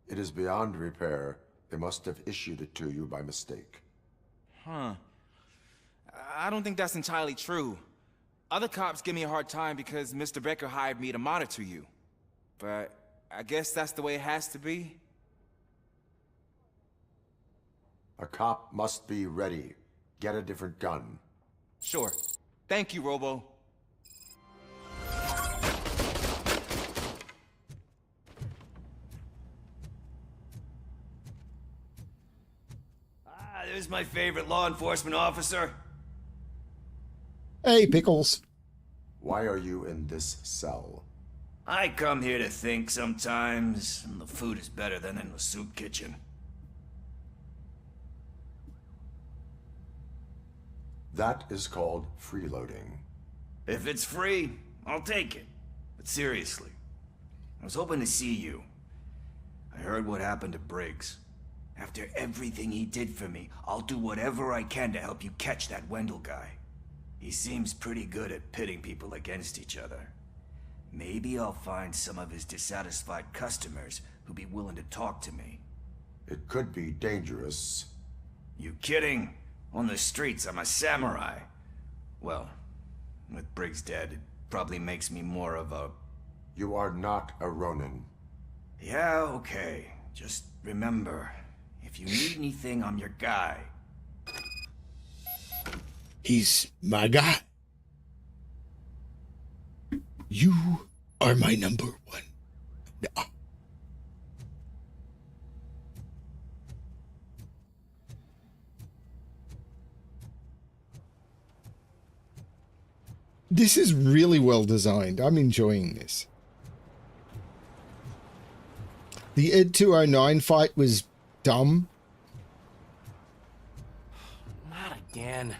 It is beyond repair. They must have issued it to you by mistake. Huh. I don't think that's entirely true. Other cops give me a hard time because Mr. Becker hired me to monitor you. But I guess that's the way it has to be. A cop must be ready. Get a different gun. Sure. Thank you, Robo. There's my favorite law enforcement officer. Hey, Pickles. Why are you in this cell? I come here to think sometimes, and the food is better than in the soup kitchen. That is called freeloading. If it's free, I'll take it. But seriously, I was hoping to see you. I heard what happened to Briggs. After everything he did for me, I'll do whatever I can to help you catch that Wendell guy. He seems pretty good at pitting people against each other. Maybe I'll find some of his dissatisfied customers who'll be willing to talk to me. It could be dangerous. You kidding? On the streets, I'm a samurai. Well, with Briggs dead, it probably makes me more of a... You are not a Ronin. Yeah, okay. Just remember, if you need anything, I'm your guy. He's my guy. You are my number one. No. This is really well designed. I'm enjoying this. The Ed 209 fight was dumb. Not again.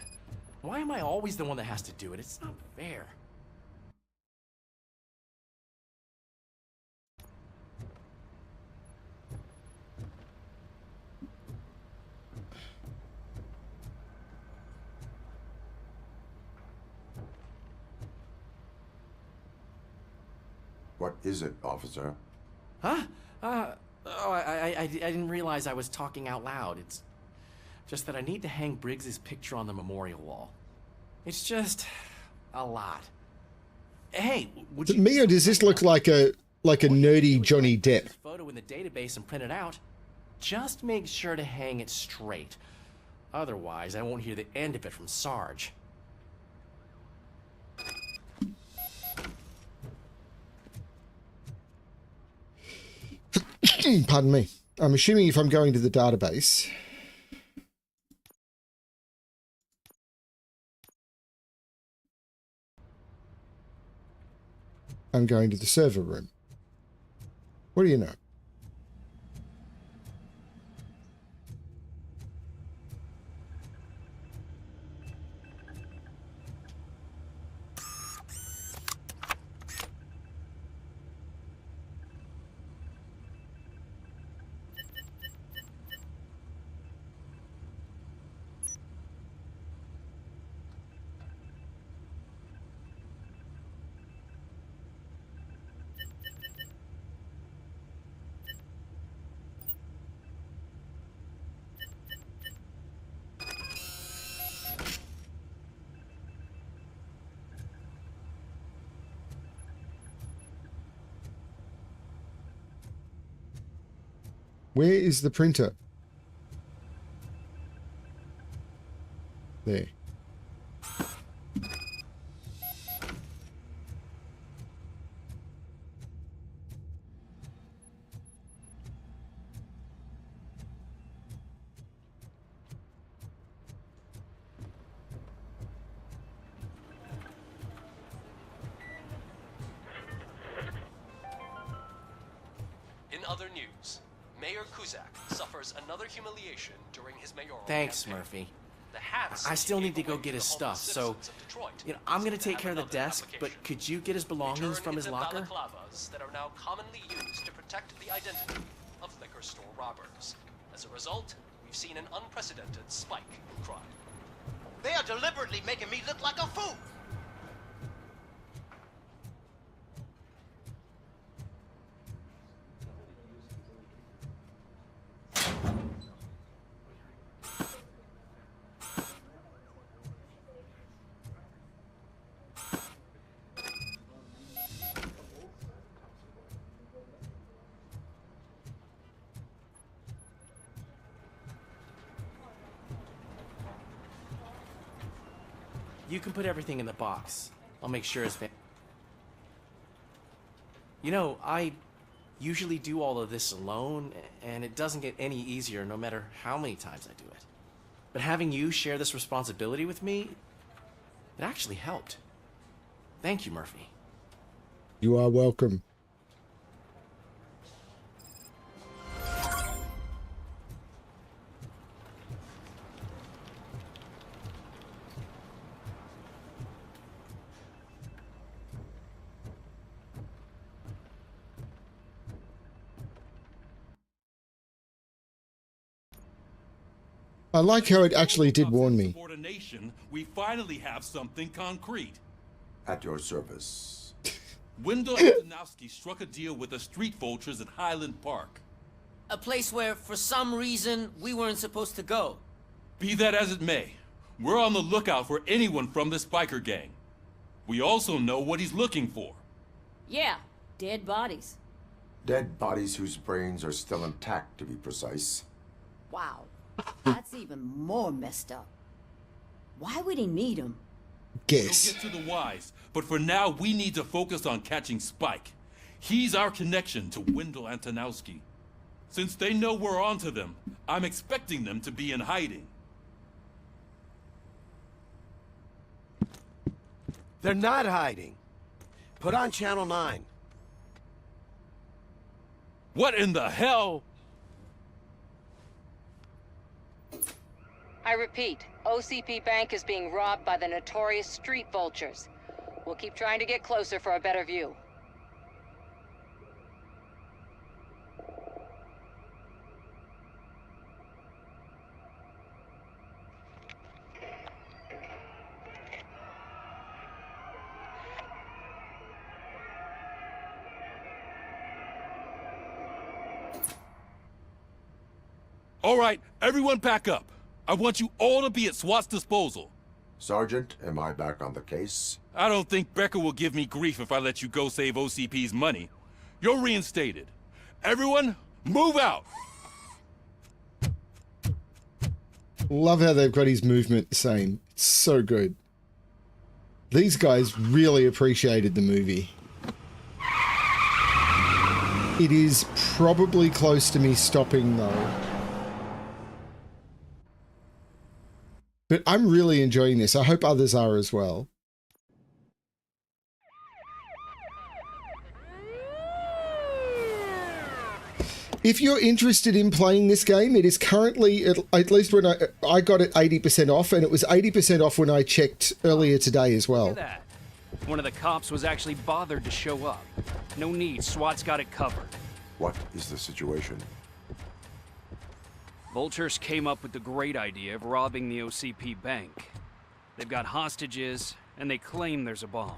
Why am I always the one that has to do it? It's not fair. What is it, officer? Huh? I didn't realize I was talking out loud. It's just that I need to hang Briggs's picture on the memorial wall. It's just a lot. Hey, would To you... me, or does this look like a nerdy Johnny Depp? Photo in the database and print it out. Just make sure to hang it straight. Otherwise, I won't hear the end of it from Sarge. Pardon me. I'm assuming if I'm going to the database, I'm going to the server room. What do you know? Where is the printer? There. In other news, Mayor Kuzak suffers another humiliation during his mayoral Thanks, campaign. Murphy. The hats I still need to gave go away get to his the stuff, homeless so citizens of Detroit I'm gonna seem to take have care of the another desk, but application. could you get his belongings Return from his in the locker? balaclavas that are now commonly used to protect the identity of liquor store robbers. As a result, we've seen an unprecedented spike in crime. They are deliberately making me look like a fool. You can put everything in the box. I'll make sure it's... You know, I usually do all of this alone, and it doesn't get any easier no matter how many times I do it. But having you share this responsibility with me, it actually helped. Thank you, Murphy. You are welcome. I like how it actually did warn me. Subordination, we finally have something concrete. At your service. Wendell Antonowski struck a deal with the street vultures at Highland Park. A place where, for some reason, we weren't supposed to go. Be that as it may, we're on the lookout for anyone from this biker gang. We also know what he's looking for. Yeah, dead bodies. Dead bodies whose brains are still intact, to be precise. Wow, that's even more messed up. Why would he need them? Guess. We'll get to the whys, but for now we need to focus on catching Spike. He's our connection to Wendell Antonowski. Since they know we're onto them, I'm expecting them to be in hiding. They're not hiding. Put on Channel 9. What in the hell? I repeat, OCP Bank is being robbed by the notorious street vultures. We'll keep trying to get closer for a better view. All right, everyone pack up. I want you all to be at SWAT's disposal. Sergeant, am I back on the case? I don't think Becker will give me grief if I let you go save OCP's money. You're reinstated. Everyone, move out! Love how they've got his movement the same. It's so good. These guys really appreciated the movie. It is probably close to me stopping though. But I'm really enjoying this. I hope others are as well. If you're interested in playing this game, it is currently, at least when I got it 80% off, and it was 80% off when I checked earlier today as well. Look at that. One of the cops was actually bothered to show up. No need, SWAT's got it covered. What is the situation? Vultures came up with the great idea of robbing the OCP bank. They've got hostages, and they claim there's a bomb.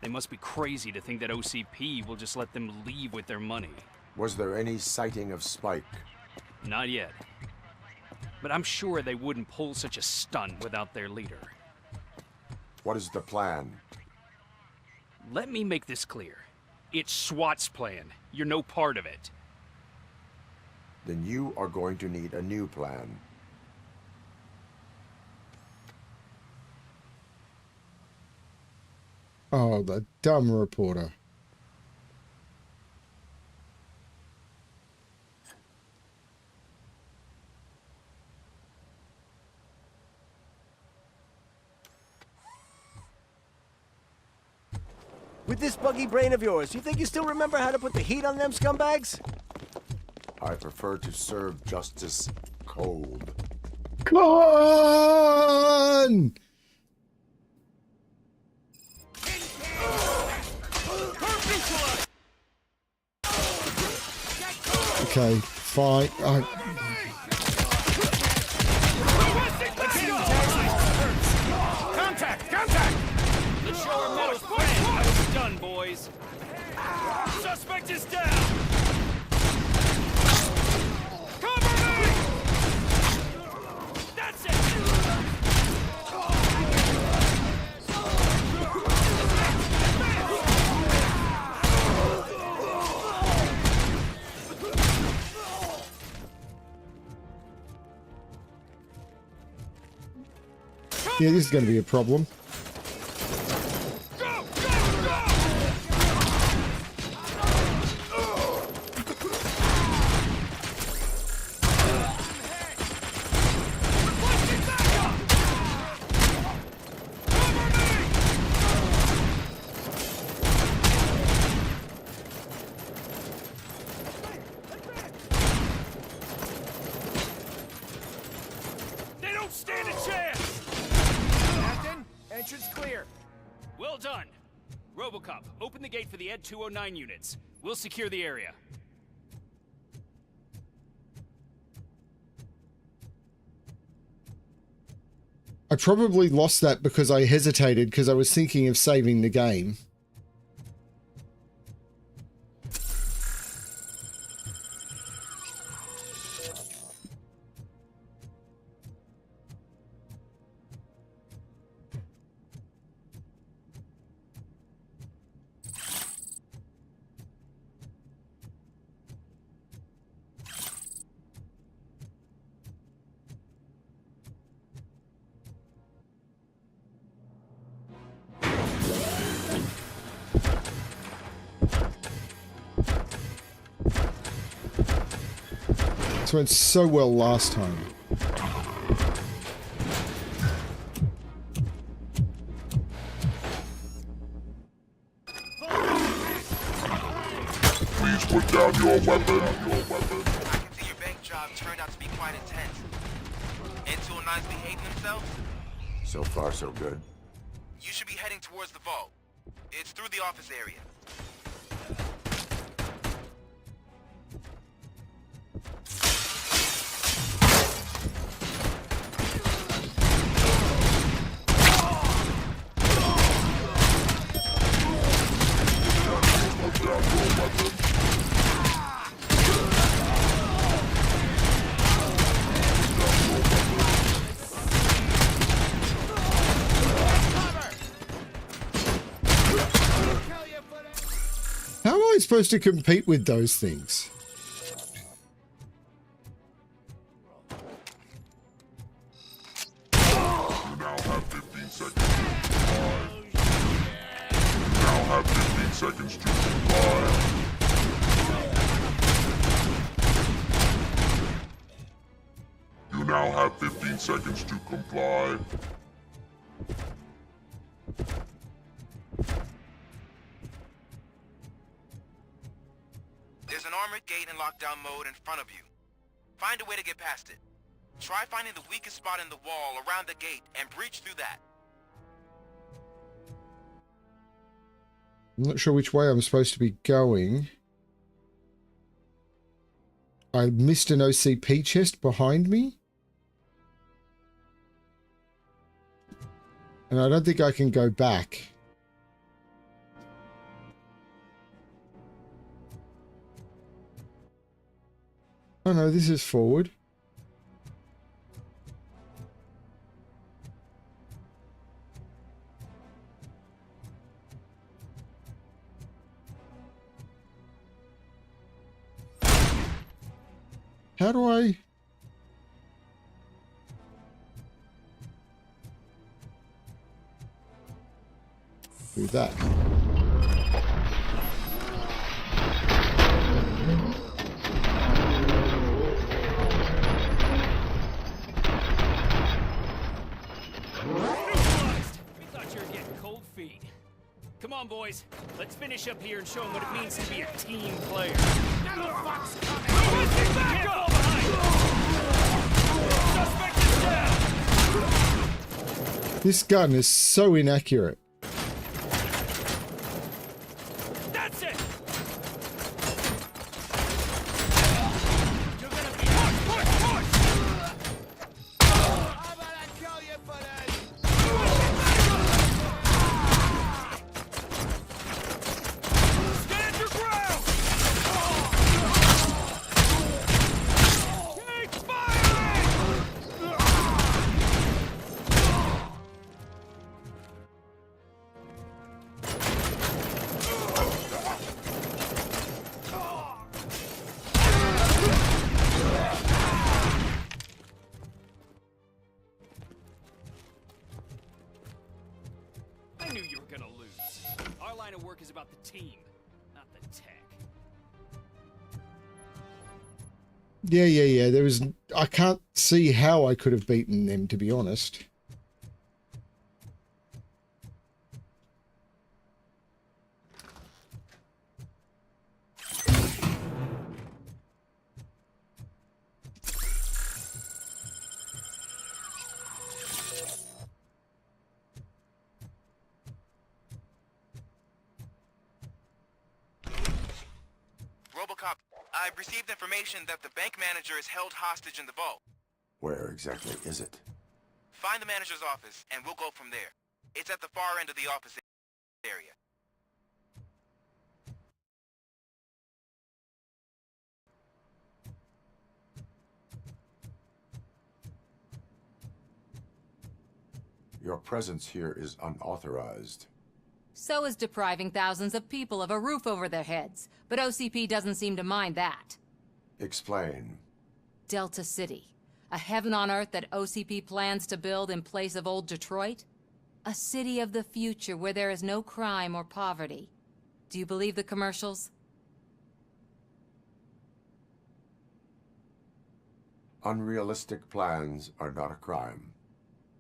They must be crazy to think that OCP will just let them leave with their money. Was there any sighting of Spike? Not yet. But I'm sure they wouldn't pull such a stunt without their leader. What is the plan? Let me make this clear. It's SWAT's plan. You're no part of it. then you are going to need a new plan. Oh, the dumb reporter. With this buggy brain of yours, you think you still remember how to put the heat on them scumbags? I prefer to serve justice cold. Con! Okay, fine. Contact! Let's show our metal friend it's done, boys. Suspect is down! Cover me! That's it! Yeah, this is going to be a problem. They don't stand a chance! Captain, entrance clear. Well done. RoboCop, open the gate for the Ed 209 units. We'll secure the area. I probably lost that because I hesitated because I was thinking of saving the game. This went so well last time. Please put down your weapon. I can see your bank job turned out to be quite intense. N209's behaving themselves? So far, so good. You should be heading towards the vault. It's through the office area. How am I supposed to compete with those things? You now have 15 seconds to comply. You now have 15 seconds to comply. You now have 15 seconds to comply. There's an armored gate in lockdown mode in front of you. Find a way to get past it. Try finding the weakest spot in the wall around the gate and breach through that. I'm not sure which way I'm supposed to be going. I missed an OCP chest behind me. And I don't think I can go back. Oh no, this is forward. How do I... do that? We thought you were getting cold feet. Come on, boys. Let's finish up here and show them what it means to be a team player. Now the fox coming! Back up! Suspect is down! This gun is so inaccurate. That's it! You're gonna be push! How about I kill you for this? Stand your ground! Take fire! I knew you were gonna lose. Our line of work is about the team, not the tech. Yeah. There was... I can't see how I could have beaten them, to be honest. RoboCop, I've received information that the bank manager is held hostage in the vault. Where exactly is it? Find the manager's office, and we'll go from there. It's at the far end of the office area. Your presence here is unauthorized. So is depriving thousands of people of a roof over their heads. But OCP doesn't seem to mind that. Explain. Delta City. A heaven on earth that OCP plans to build in place of old Detroit? A city of the future where there is no crime or poverty. Do you believe the commercials? Unrealistic plans are not a crime.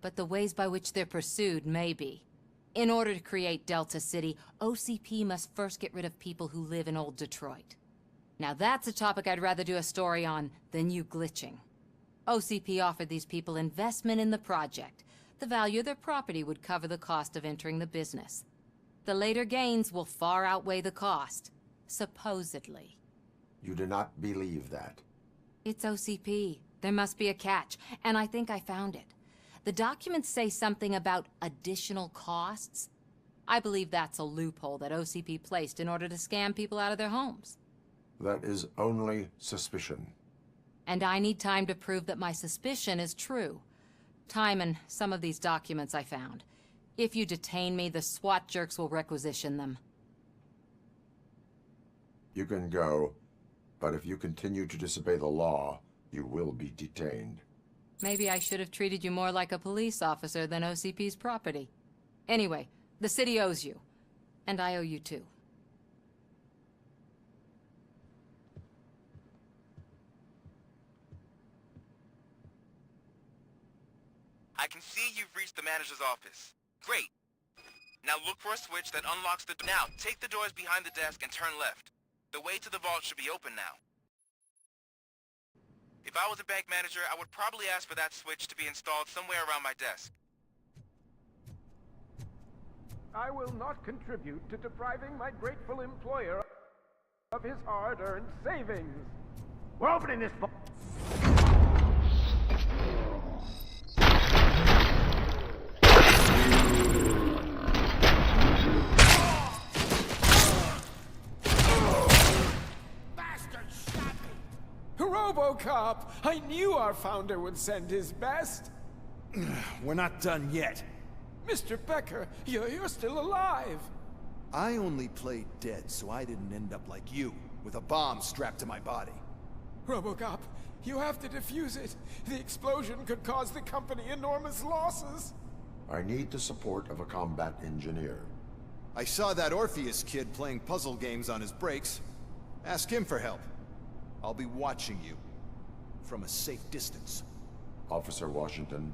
But the ways by which they're pursued may be. In order to create Delta City, OCP must first get rid of people who live in old Detroit. Now that's a topic I'd rather do a story on than you glitching. OCP offered these people investment in the project. The value of their property would cover the cost of entering the business. The later gains will far outweigh the cost, supposedly. You do not believe that. It's OCP. There must be a catch, and I think I found it. The documents say something about additional costs. I believe that's a loophole that OCP placed in order to scam people out of their homes. That is only suspicion. And I need time to prove that my suspicion is true. Time and some of these documents I found. If you detain me, the SWAT jerks will requisition them. You can go, but if you continue to disobey the law, you will be detained. Maybe I should have treated you more like a police officer than OCP's property. Anyway, the city owes you. And I owe you too. I can see you've reached the manager's office. Great. Now look for a switch that unlocks the... Now, take the doors behind the desk and turn left. The way to the vault should be open now. If I was a bank manager, I would probably ask for that switch to be installed somewhere around my desk. I will not contribute to depriving my grateful employer of his hard-earned savings. We're opening this vault. RoboCop! I knew our founder would send his best. We're not done yet. Mr. Becker, you're still alive. I only played dead so I didn't end up like you, with a bomb strapped to my body. RoboCop, You have to defuse it. The explosion could cause the company enormous losses. I need the support of a combat engineer. I saw that Orpheus kid playing puzzle games on his breaks. Ask him for help. I'll be watching you. From a safe distance. Officer Washington,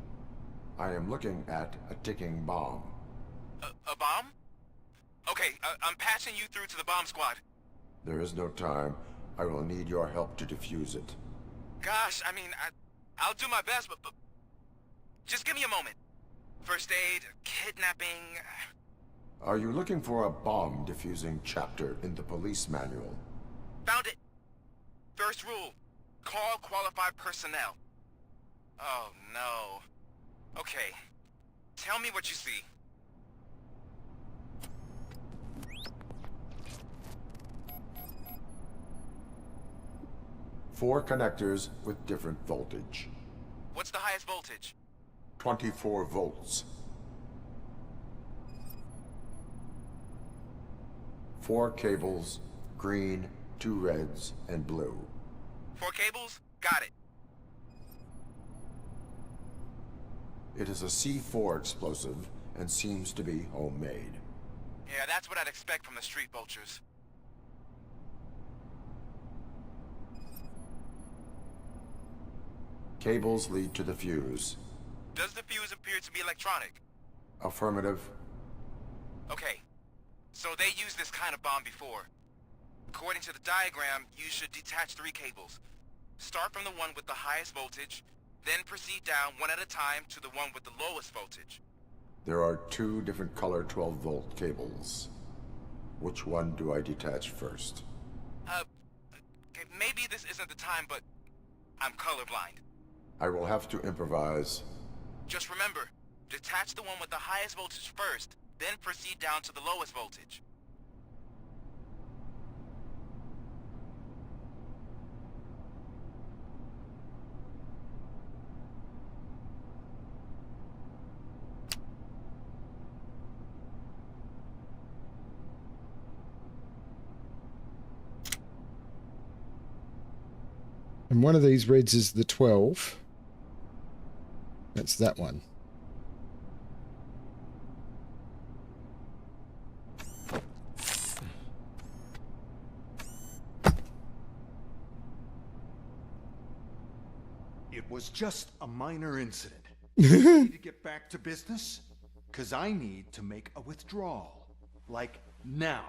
I am looking at a ticking bomb. A bomb? Okay, I'm passing you through to the bomb squad. There is no time. I will need your help to defuse it. Gosh, I mean, I'll do my best, but just give me a moment. First aid, kidnapping... Are you looking for a bomb defusing chapter in the police manual? Found it. First rule, call qualified personnel. Oh, no. Okay, tell me what you see. Four connectors with different voltage. What's the highest voltage? 24 volts. 4 cables, green, 2 reds, and blue. 4 cables? Got it. It is a C4 explosive and seems to be homemade. Yeah, that's what I'd expect from the street vultures. Cables lead to the fuse. Does the fuse appear to be electronic? Affirmative. Okay, so they used this kind of bomb before. According to the diagram, you should detach 3 cables. Start from the one with the highest voltage, then proceed down one at a time to the one with the lowest voltage. There are 2 different color 12-volt cables. Which one do I detach first? Okay, maybe this isn't the time, but I'm colorblind. I will have to improvise. Just remember, detach the one with the highest voltage first, then proceed down to the lowest voltage. And one of these reds is the 12. That's that one. It was just a minor incident. You need to get back to business? Because I need to make a withdrawal. Like, now.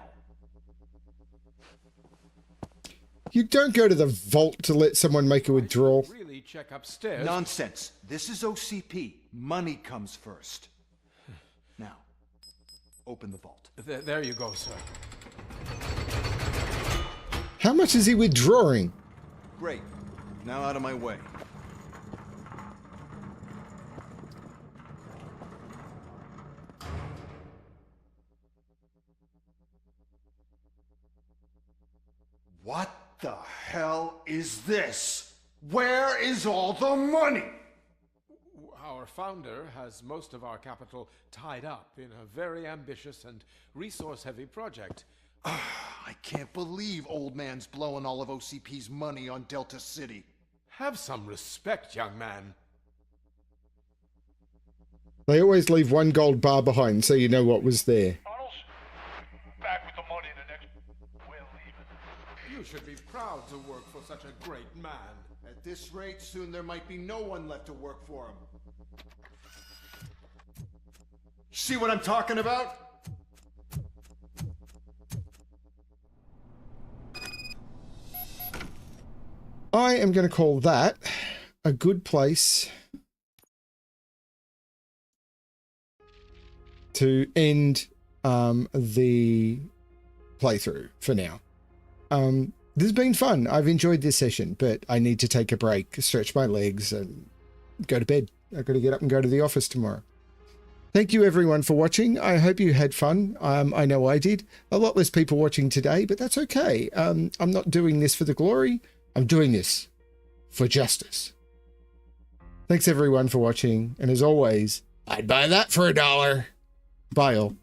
You don't go to the vault to let someone make a withdrawal. Really check upstairs. Nonsense. This is OCP. Money comes first. Now, open the vault. There you go, sir. How much is he withdrawing? Great. Now out of my way. What the hell is this? Where is all the money? Our founder has most of our capital tied up in a very ambitious and resource-heavy project. I can't believe old man's blowing all of OCP's money on Delta City. Have some respect, young man. They always leave 1 gold bar behind so you know what was there. Back with the money the next... We're leaving. You should be proud to work for such a great man. At this rate, soon there might be no one left to work for him. See what I'm talking about? I am going to call that a good place to end the playthrough for now. This has been fun. I've enjoyed this session, but I need to take a break, stretch my legs, and go to bed. I've got to get up and go to the office tomorrow. Thank you everyone for watching. I hope you had fun. I know I did. A lot less people watching today, but that's okay. I'm not doing this for the glory. I'm doing this for justice. Thanks everyone for watching. And as always, I'd buy that for $1. Bye all.